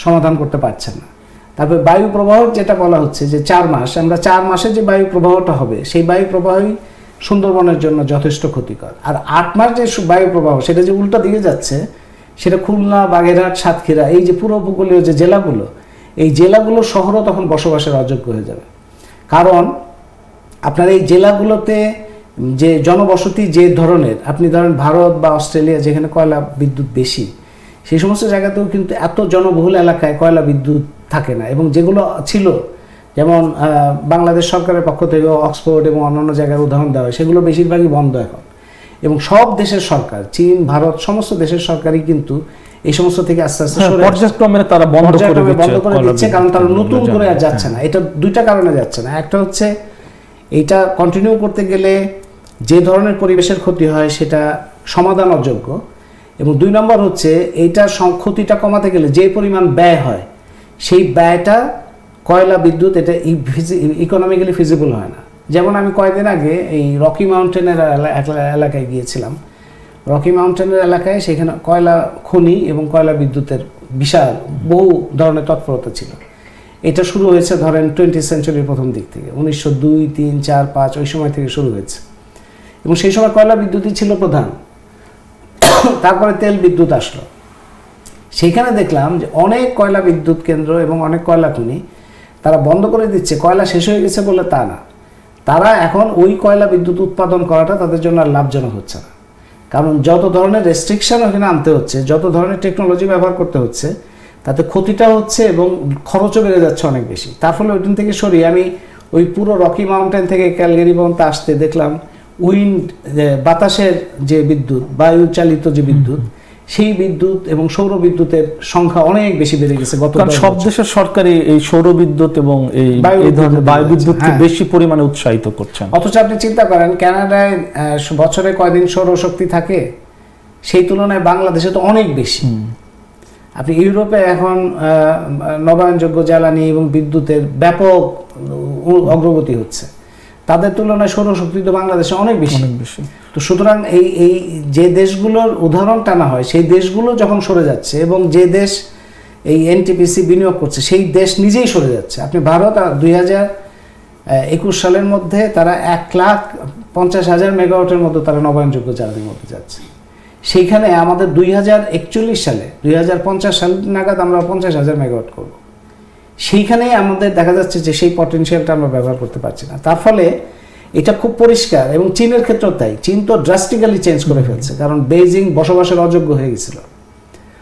সমাধান করতে পারছেন না। তারপরে বায়ু প্রবাহ যেটা বলা হচ্ছে যে 4 মাস, আমরা 4 মাসে যে বায়ু প্রবাহটা হবে সেই বায়ু প্রবাহই সুন্দরবনের জন্য যথেষ্ট ক্ষতিকর। আর 8 মাস যে বায়ু প্রবাহ সেটা যে উল্টা দিকে যাচ্ছে, সেটা খুলনা, বাগেরহাট, সাতক্ষীরা, এই যে পুরো উপকূলীয় যে জেলাগুলো, এই জেলাগুলো শহরও তখন বসবাসের অযোগ্য হয়ে যাবে। কারণ আপনার এই জেলাগুলোতে যে জনবসতি যে ধরনের, আপনি ধরেন ভারত বা অস্ট্রেলিয়া যেখানে কয়লা বিদ্যুৎ বেশি, সেই সমস্ত জায়গাতেও কিন্তু এত জনবহুল এলাকায় কয়লা বিদ্যুৎ থাকে না। এবং যেগুলো ছিল, যেমন বাংলাদেশ সরকারের পক্ষ থেকে অক্সফোর্ড এবং অন্যান্য জায়গার উদাহরণ দেওয়া হয়, সেগুলো বেশিরভাগই বন্ধ এখন। এবং সব দেশের সরকার, চীন, ভারত, সমস্ত দেশের সরকারই কিন্তু এই সমস্ত থেকে আস্তে আস্তে পর্যায়ক্রমে তারা বন্ধ করে দিচ্ছে, কারণ তারা নতুন করে আর যাচ্ছে না। এটা দুইটা কারণে যাচ্ছে না। একটা হচ্ছে এইটা কন্টিনিউ করতে গেলে যে ধরনের পরিবেশের ক্ষতি হয় সেটা সমাধান অযোগ্য, এবং 2 নম্বর হচ্ছে এইটা ক্ষতিটা কমাতে গেলে যে পরিমাণ ব্যয় হয় সেই ব্যয়টা কয়লা বিদ্যুৎ এটা ইকোনমিক্যালি ফিজিবল হয় না। যেমন আমি কয়েকদিন আগে এই রকি মাউন্টেনের এলাকায় গিয়েছিলাম। রকি মাউন্টেনের এলাকায় সেখানে কয়লা খনি এবং কয়লা বিদ্যুতের বিশাল বহু ধরনের তৎপরতা ছিল। এটা শুরু হয়েছে ধরেন 20th সেঞ্চুরির প্রথম দিক থেকে, 1902, 3, 4, 5 ওই সময় থেকে শুরু হয়েছে, এবং সেই সময় কয়লা বিদ্যুৎই ছিল প্রধান। তারপরে তেল বিদ্যুৎ আসলো। সেইখানে দেখলাম যে অনেক কয়লা বিদ্যুৎ কেন্দ্র এবং অনেক কয়লা খনি তারা বন্ধ করে দিচ্ছে। কয়লা শেষ হয়ে গেছে বলে তা না, তারা এখন ওই কয়লা বিদ্যুৎ উৎপাদন করাটা তাদের জন্য আর লাভজনক হচ্ছে না। কারণ যত ধরনের রেস্ট্রিকশন ওখানে আনতে হচ্ছে, যত ধরনের টেকনোলজি ব্যবহার করতে হচ্ছে, তাতে ক্ষতিটা হচ্ছে এবং খরচও বেড়ে যাচ্ছে অনেক বেশি। তার ফলে ওইদিন থেকে সরিয়ে আমি ওই পুরো রকি মাউন্টেন থেকে ক্যালগেরি পর্যন্ত আসতে দেখলাম উইন্ড, বাতাসের যে বিদ্যুৎ, বায়ু চালিত যে বিদ্যুৎ, সেই বিদ্যুৎ এবং সৌর বিদ্যুতের সংখ্যা অনেক বেশি বেড়ে গেছে। সব দেশের সরকারই এই সৌর বিদ্যুৎ এবং এই ধরনের বায়ু বিদ্যুৎকে বেশি পরিমাণে উৎসাহিত করছেন। অথচ আপনি চিন্তা করেন কানাডায় বছরে কয়দিন সৌরশক্তি থাকে, সেই তুলনায় বাংলাদেশে তো অনেক বেশি। আপনি ইউরোপে এখন নবায়নযোগ্য জ্বালানি এবং বিদ্যুতের ব্যাপক অগ্রগতি হচ্ছে, তাদের তুলনায় সৌরশক্তি তো বাংলাদেশে অনেক বেশি। তো সুতরাং এই যে দেশগুলোর উদাহরণ টানা হয়, সেই দেশগুলো যখন সরে যাচ্ছে এবং যে দেশ এই এনটিপিসি বিনিয়োগ করছে সেই দেশ নিজেই সরে যাচ্ছে। আপনি ভারত 2021 সালের মধ্যে তারা 1,50,000 মেগাওয়াটের মতো তারা নবায়নযোগ্য জ্বালানির মধ্যে যাচ্ছে। সেইখানে আমাদের 2041 সালে 2050 সাল নাগাদ আমরা 50,000 মেগাওয়াট করব। সেইখানে আমাদের দেখা যাচ্ছে যে সেই পটেনশিয়ালটা আমরা ব্যবহার করতে পারছি না। তার ফলে এটা খুব পরিষ্কার, এবং চীনের ক্ষেত্রেও তাই। চীন তো ড্রাস্টিক্যালি চেঞ্জ করে ফেলছে, কারণ বেইজিং বসবাসের অযোগ্য হয়ে গেছিল।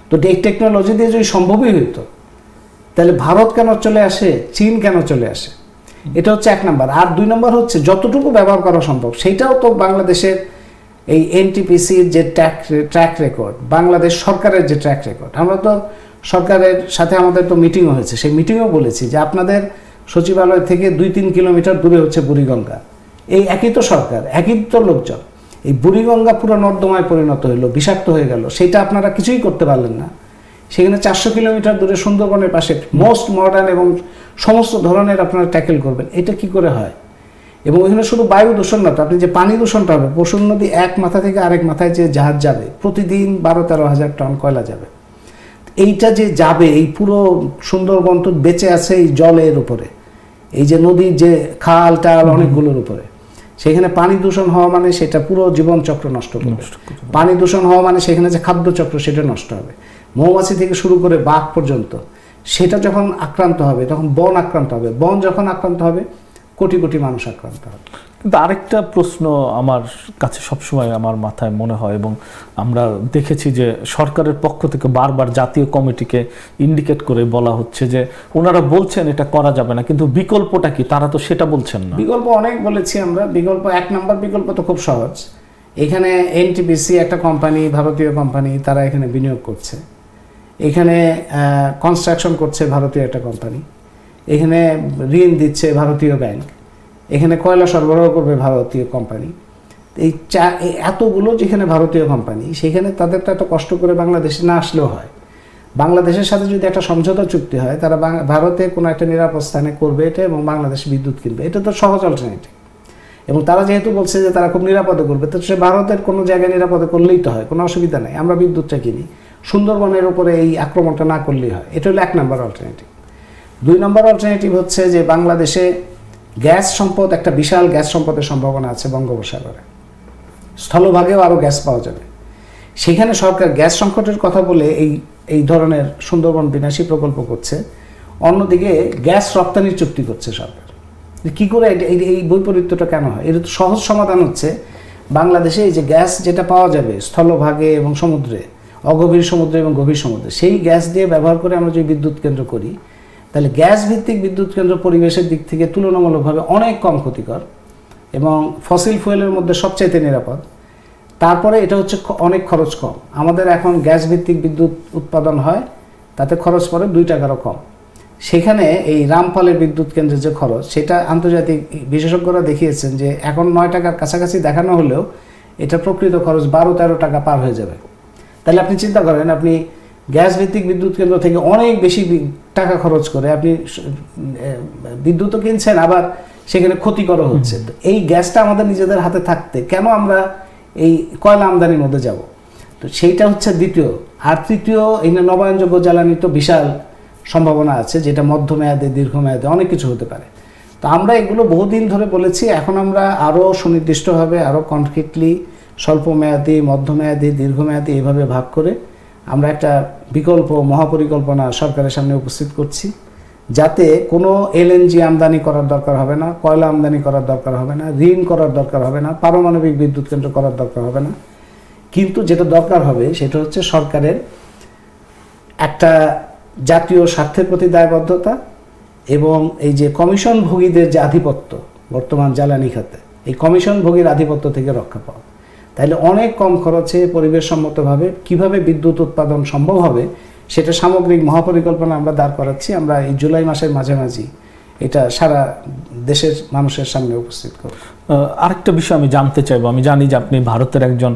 তো এই টেকনোলজি দিয়ে যদি সম্ভবই হইতো, তাহলে ভারত কেন চলে আসে, চীন কেন চলে আসে? এটা হচ্ছে 1 নম্বর। আর 2 নম্বর হচ্ছে যতটুকু ব্যবহার করা সম্ভব সেইটাও তো বাংলাদেশের এই এনটিপিসির যে ট্র্যাক রেকর্ড, বাংলাদেশ সরকারের যে ট্র্যাক রেকর্ড, আমরা তো সরকারের সাথে আমাদের তো মিটিংও হয়েছে, সেই মিটিংয়েও বলেছি যে আপনাদের সচিবালয় থেকে 2-3 কিলোমিটার দূরে হচ্ছে বুড়িগঙ্গা। এই একই তো সরকার, একই তো লোকজন, এই বুড়িগঙ্গা পুরো নর্দমায় পরিণত হইলো, বিষাক্ত হয়ে গেল, সেটা আপনারা কিছুই করতে পারলেন না। সেখানে 400 কিলোমিটার দূরে সুন্দরবনের পাশে মোস্ট মডার্ন এবং সমস্ত ধরনের আপনারা ট্যাকেল করবেন, এটা কি করে হয়? এবং ওইখানে শুধু বায়ু দূষণ না, তো আপনি যে পানি দূষণটা হবে, পশুর নদী এক মাথা থেকে আরেক মাথায় যে জাহাজ যাবে, প্রতিদিন 12-13 হাজার টন কয়লা যাবে। এইটা যে যাবে, এই পুরো সুন্দরবন তো বেঁচে আছে এই জলের উপরে, এই যে নদীর যে খাল টাল অনেকগুলোর উপরে, সেখানে পানি দূষণ হওয়া মানে সেটা পুরো জীবনচক্র নষ্ট করবে। পানি দূষণ হওয়া মানে সেখানে যে খাদ্যচক্র সেটা নষ্ট হবে, মৌমাছি থেকে শুরু করে বাঘ পর্যন্ত। সেটা যখন আক্রান্ত হবে তখন বন আক্রান্ত হবে, বন যখন আক্রান্ত হবে কোটি কোটি মানুষ আক্রান্ত হবে। কিন্তু আরেকটা প্রশ্ন আমার কাছে সবসময় আমার মাথায় মনে হয়, এবং আমরা দেখেছি যে সরকারের পক্ষ থেকে বারবার জাতীয় কমিটিকে ইন্ডিকেট করে বলা হচ্ছে যে ওনারা বলছেন এটা করা যাবে না, কিন্তু বিকল্পটা কি, তারা তো সেটা বলছেন না। বিকল্প অনেক বলেছি আমরা। বিকল্প 1 নম্বর বিকল্প তো খুব সহজ। এখানে এনটিপিসি একটা কোম্পানি, ভারতীয় কোম্পানি, তারা এখানে বিনিয়োগ করছে, এখানে কনস্ট্রাকশন করছে ভারতীয় একটা কোম্পানি, এখানে ঋণ দিচ্ছে ভারতীয় ব্যাংক, এখানে কয়লা সরবরাহ করবে ভারতীয় কোম্পানি। এই এতগুলো যেখানে ভারতীয় কোম্পানি, সেখানে তাদের তো এত কষ্ট করে বাংলাদেশে না আসলেও হয়। বাংলাদেশের সাথে যদি একটা সমঝোতা চুক্তি হয়, তারা ভারতে কোনো একটা নিরাপদ স্থানে করবে এটা এবং বাংলাদেশে বিদ্যুৎ কিনবে, এটা তো সহজ অল্টারনেটিভ। এবং তারা যেহেতু বলছে যে তারা খুব নিরাপদে করবে, তো সে ভারতের কোনো জায়গায় নিরাপদে করলেই তো হয়, কোনো অসুবিধা নেই, আমরা বিদ্যুৎটা কিনি, সুন্দরবনের উপরে এই আক্রমণটা না করলেই হয়। এটা হলো 1 নম্বর অল্টারনেটিভ। 2 নম্বর অল্টারনেটিভ হচ্ছে যে বাংলাদেশে গ্যাস সম্পদ, একটা বিশাল গ্যাস সম্পদের সম্ভাবনা আছে বঙ্গোপসাগরে, স্থলভাগেও আরও গ্যাস পাওয়া যাবে। সেখানে সরকার গ্যাস সংকটের কথা বলে এই ধরনের সুন্দরবন বিনাশী প্রকল্প করছে, অন্যদিকে গ্যাস রপ্তানির চুক্তি করছে সরকার। কি করে এই বৈপরীত্যটা কেন হয়? এর তো সহজ সমাধান হচ্ছে, বাংলাদেশে এই যে গ্যাস যেটা পাওয়া যাবে স্থলভাগে এবং সমুদ্রে, অগভীর সমুদ্রে এবং গভীর সমুদ্রে, সেই গ্যাস দিয়ে ব্যবহার করে আমরা যদি বিদ্যুৎ কেন্দ্র করি, তাহলে গ্যাস ভিত্তিক বিদ্যুৎ কেন্দ্র পরিবেশের দিক থেকে তুলনামূলকভাবে অনেক কম ক্ষতিকর এবং ফসিল ফুয়েলের মধ্যে সবচাইতে নিরাপদ। তারপরে এটা হচ্ছে অনেক খরচ কম। আমাদের এখন গ্যাস ভিত্তিক বিদ্যুৎ উৎপাদন হয়, তাতে খরচ পড়ে 2 টাকারও কম। সেখানে এই রামপালের বিদ্যুৎ কেন্দ্রের যে খরচ, সেটা আন্তর্জাতিক বিশেষজ্ঞরা দেখিয়েছেন যে এখন 9 টাকার কাছাকাছি দেখানো হলেও এটা প্রকৃত খরচ 12-13 টাকা পার হয়ে যাবে। তাহলে আপনি চিন্তা করেন, আপনি গ্যাস ভিত্তিক বিদ্যুৎ কেন্দ্র থেকে অনেক বেশি টাকা খরচ করে আপনি বিদ্যুৎও কিনছেন, আবার সেখানে ক্ষতিকর হচ্ছে। তো এই গ্যাসটা আমাদের নিজেদের হাতে থাকতে কেন আমরা এই কয়লা আমদানির মধ্যে যাব? তো সেইটা হচ্ছে দ্বিতীয়। আর তৃতীয়, এই নবায়নযোগ্য জ্বালানি তো বিশাল সম্ভাবনা আছে, যেটা মধ্যমেয়াদে দীর্ঘমেয়াদে অনেক কিছু হতে পারে। তো আমরা এগুলো বহুদিন ধরে বলেছি, এখন আমরা আরও সুনির্দিষ্টভাবে, আরও কনক্রিটলি স্বল্পমেয়াদী, মধ্যমেয়াদী, দীর্ঘমেয়াদী এভাবে ভাগ করে আমরা একটা বিকল্প মহাপরিকল্পনা সরকারের সামনে উপস্থিত করছি, যাতে কোনো এলএনজি আমদানি করার দরকার হবে না, কয়লা আমদানি করার দরকার হবে না, ঋণ করার দরকার হবে না, পারমাণবিক বিদ্যুৎ কেন্দ্র করার দরকার হবে না। কিন্তু যেটা দরকার হবে সেটা হচ্ছে সরকারের একটা জাতীয় স্বার্থের প্রতি দায়বদ্ধতা এবং এই যে কমিশন ভোগীদের যে আধিপত্য বর্তমান জ্বালানি খাতে, এই কমিশন ভোগীর আধিপত্য থেকে রক্ষা পাওয়া। তাইলে অনেক কম খরচে পরিবেশসম্মতভাবে কিভাবে বিদ্যুৎ উৎপাদন সম্ভব হবে, সেটা সামগ্রিক মহাপরিকল্পনা আমরা দাঁড় করাচ্ছি। আমরা এই জুলাই মাসের মাঝামাঝি এটা সারা দেশের মানুষের সামনে উপস্থিত করব। আরেকটা বিষয় আমি জানতে চাইবো, আমি জানি যে আপনি ভারতের একজন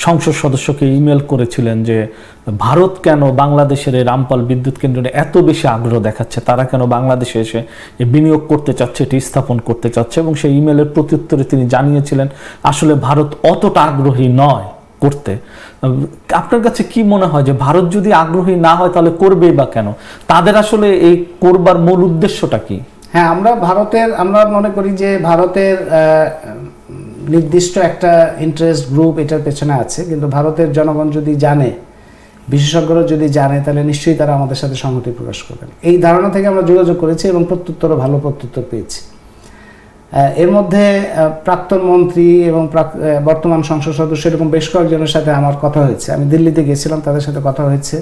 সংসদ সদস্যকে ইমেল করেছিলেন যে ভারত কেন বাংলাদেশের এই রামপাল বিদ্যুৎ কেন্দ্রে এত বেশি আগ্রহ দেখাচ্ছে, তারা কেন বাংলাদেশে এসে বিনিয়োগ করতে চাচ্ছে, এটি স্থাপন করতে চাচ্ছে, এবং সেই ইমেলের প্রত্যুত্তরে তিনি জানিয়েছিলেন আসলে ভারত অতটা আগ্রহী নয় করতে। আপনার কাছে কি মনে হয় যে ভারত যদি আগ্রহী না হয় তাহলে করবেই বা কেন? তাদের আসলে এই করবার মূল উদ্দেশ্যটা কি? হ্যাঁ, আমরা মনে করি যে ভারতের নির্দিষ্ট একটা ইন্টারেস্ট গ্রুপ এটার পেছনে আছে, কিন্তু ভারতের জনগণ যদি জানে, বিশেষজ্ঞরা যদি জানে, তাহলে নিশ্চয়ই তারা আমাদের সাথে সংহতি প্রকাশ করবেন। এই ধারণা থেকে আমরা যোগাযোগ করেছি এবং প্রত্যুত্তরও ভালো প্রত্যুত্তর পেয়েছি। এর মধ্যে প্রাক্তন মন্ত্রী এবং বর্তমান সংসদ সদস্য এরকম বেশ কয়েকজনের সাথে আমার কথা হয়েছে। আমি দিল্লিতে গেছিলাম, তাদের সাথে কথা হয়েছে,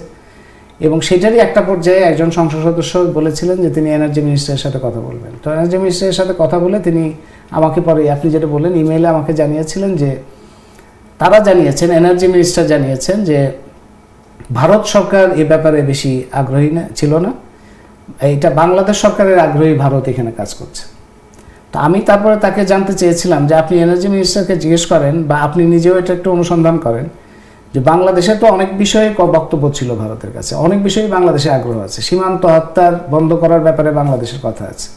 এবং সেটারই একটা পর্যায়ে একজন সংসদ সদস্য বলেছিলেন যে তিনি এনার্জি মিনিস্টারের সাথে কথা বলবেন। তো এনার্জি মিনিস্টারের সাথে কথা বলে তিনি আমাকে পরে, আপনি যেটা বললেন ইমেইলে আমাকে জানিয়েছিলেন যে তারা জানিয়েছেন, এনার্জি মিনিস্টার জানিয়েছেন যে ভারত সরকার এ ব্যাপারে বেশি আগ্রহী ছিল না, এটা বাংলাদেশ সরকারের আগ্রহী ভারত এখানে কাজ করছে। তো আমি তারপরে তাকে জানতে চেয়েছিলাম যে আপনি এনার্জি মিনিস্টারকে জিজ্ঞেস করেন বা আপনি নিজেও এটা একটু অনুসন্ধান করেন যে বাংলাদেশে তো অনেক বিষয়ে বক্তব্য ছিল ভারতের কাছে, অনেক বিষয়ে বাংলাদেশে আগ্রহ আছে। সীমান্ত হত্যার বন্ধ করার ব্যাপারে বাংলাদেশের কথা আছে,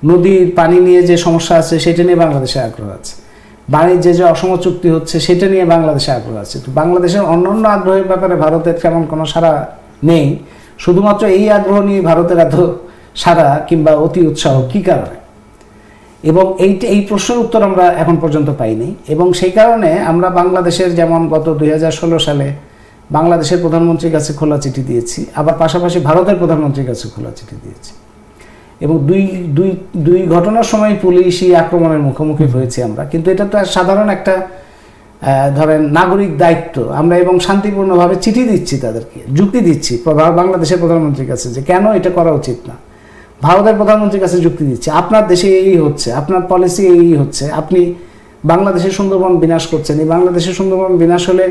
নদীর পানি নিয়ে যে সমস্যা আছে সেটা নিয়ে বাংলাদেশে আগ্রহ আছে, বাণিজ্যে যে অসম চুক্তি হচ্ছে সেটা নিয়ে বাংলাদেশে আগ্রহ আছে। তো বাংলাদেশের অন্যান্য আগ্রহের ব্যাপারে ভারতের কেমন কোনো সাড়া নেই, শুধুমাত্র এই আগ্রহ নিয়ে ভারতের এত সাড়া কিংবা অতি উৎসাহ কী কারণে? এবং এই প্রশ্নের উত্তর আমরা এখন পর্যন্ত পাইনি। এবং সেই কারণে আমরা বাংলাদেশের যেমন গত 2016 সালে বাংলাদেশের প্রধানমন্ত্রীর কাছে খোলা চিঠি দিয়েছি, আবার পাশাপাশি ভারতের প্রধানমন্ত্রীর কাছে খোলা চিঠি দিয়েছি। এবং দুই ঘটনার সময় পুলিশি আক্রমণের মুখোমুখি হয়েছি আমরা, কিন্তু এটা তো সাধারণ একটা ধরেন নাগরিক দায়িত্ব আমরা, এবং শান্তিপূর্ণভাবে চিঠি দিচ্ছি, তাদেরকে যুক্তি দিচ্ছি বাংলাদেশের প্রধানমন্ত্রীর কাছে যে কেন এটা করা উচিত না। ভারতের প্রধানমন্ত্রীর কাছে যুক্তি দিচ্ছে, আপনার দেশে এই হচ্ছে, আপনার পলিসি এই হচ্ছে, আপনি বাংলাদেশের সুন্দরবন বিনাশ করছেন। এই বাংলাদেশের সুন্দরবন বিনাশ হলে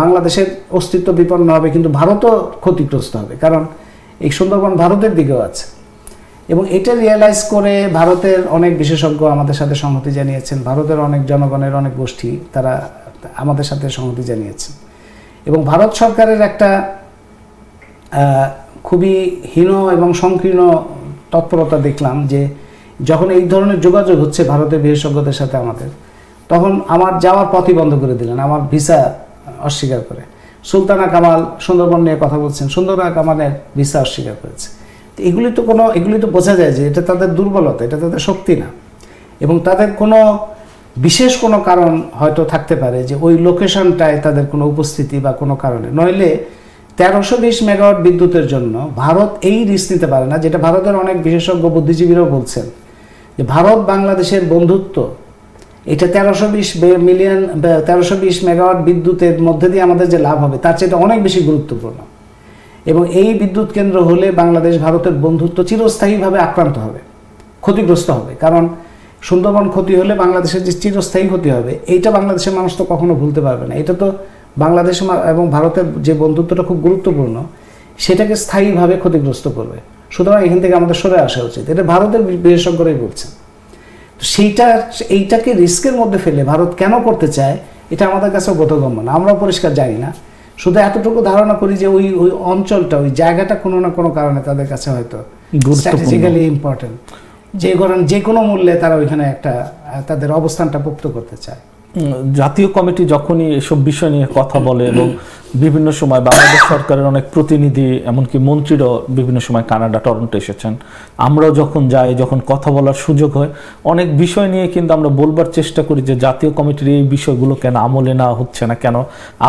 বাংলাদেশের অস্তিত্ব বিপন্ন হবে, কিন্তু ভারতও ক্ষতিগ্রস্ত হবে, কারণ এই সুন্দরবন ভারতের দিকেও আছে। এবং এটা রিয়েলাইজ করে ভারতের অনেক বিশেষজ্ঞ আমাদের সাথে সংহতি জানিয়েছেন, ভারতের অনেক জনগণের অনেক গোষ্ঠী তারা আমাদের সাথে সংহতি জানিয়েছেন। এবং ভারত সরকারের একটা খুবই হীন এবং সংকীর্ণ তৎপরতা দেখলাম যে যখন এই ধরনের যোগাযোগ হচ্ছে ভারতের বিশেষজ্ঞদের সাথে আমাদের, তখন আমার যাওয়ার পথই বন্ধ করে দিলেন, আমার ভিসা অস্বীকার করে। সুলতানা কামাল সুন্দরবন নিয়ে কথা বলছেন, সুলতানা কামালের ভিসা অস্বীকার করেছে। এগুলি তো বোঝা যায় যে এটা তাদের দুর্বলতা, এটা তাদের শক্তি না। এবং তাদের কোনো বিশেষ কোনো কারণ হয়তো থাকতে পারে যে ওই লোকেশনটায় তাদের কোনো উপস্থিতি বা কোনো কারণে, নইলে 1320 মেগাওয়াট বিদ্যুতের জন্য ভারত এই রিস্ক নিতে পারে না, যেটা ভারতের অনেক বিশেষজ্ঞ বুদ্ধিজীবীরাও বলছেন যে ভারত বাংলাদেশের বন্ধুত্ব, এটা 1320 মেগাওয়াট বিদ্যুতের মধ্যে দিয়ে আমাদের যে লাভ হবে তার চেয়ে অনেক বেশি গুরুত্বপূর্ণ। এবং এই বিদ্যুৎ কেন্দ্র হলে বাংলাদেশ ভারতের বন্ধুত্ব চিরস্থায়ীভাবে আক্রান্ত হবে, ক্ষতিগ্রস্ত হবে। কারণ সুন্দরবন ক্ষতি হলে বাংলাদেশের যে চিরস্থায়ী ক্ষতি হবে, এইটা বাংলাদেশের মানুষ তো কখনো ভুলতে পারবে না। এটা তো বাংলাদেশ এবং ভারতের যে বন্ধুত্বটা খুব গুরুত্বপূর্ণ, সেটাকে স্থায়ীভাবে ক্ষতিগ্রস্ত করবে। সুতরাং এখান থেকে আমাদের সরে আসা উচিত, এটা ভারতের বিশেষজ্ঞরাই বলছেন। তো এইটাকে রিস্কের মধ্যে ফেলে ভারত কেন করতে চায় এটা আমাদের কাছে বোধগম্য না, আমরাও পরিষ্কার জানি না। শুধু এতটুকু ধারণা করি যে ওই অঞ্চলটা, ওই জায়গাটা কোনো না কোনো কারণে তাদের কাছে হয়তো স্ট্র্যাটেজিক্যালি ইম্পর্টেন্ট, যে কোনো মূল্যে তারা ওইখানে একটা তাদের অবস্থানটা পোক্ত করতে চায়। জাতীয় কমিটি যখনই এসব বিষয় নিয়ে কথা বলে এবং বিভিন্ন সময় বাংলাদেশ সরকারের অনেক প্রতিনিধি এমনকি মন্ত্রীরাও বিভিন্ন সময় কানাডা টরন্টো এসেছেন, আমরাও যখন যাই, যখন কথা বলার সুযোগ হয়, অনেক বিষয় নিয়ে কিন্তু আমরা বলবার চেষ্টা করি যে জাতীয় কমিটির এই বিষয়গুলো কেন আমলে নেওয়া হচ্ছে না, কেন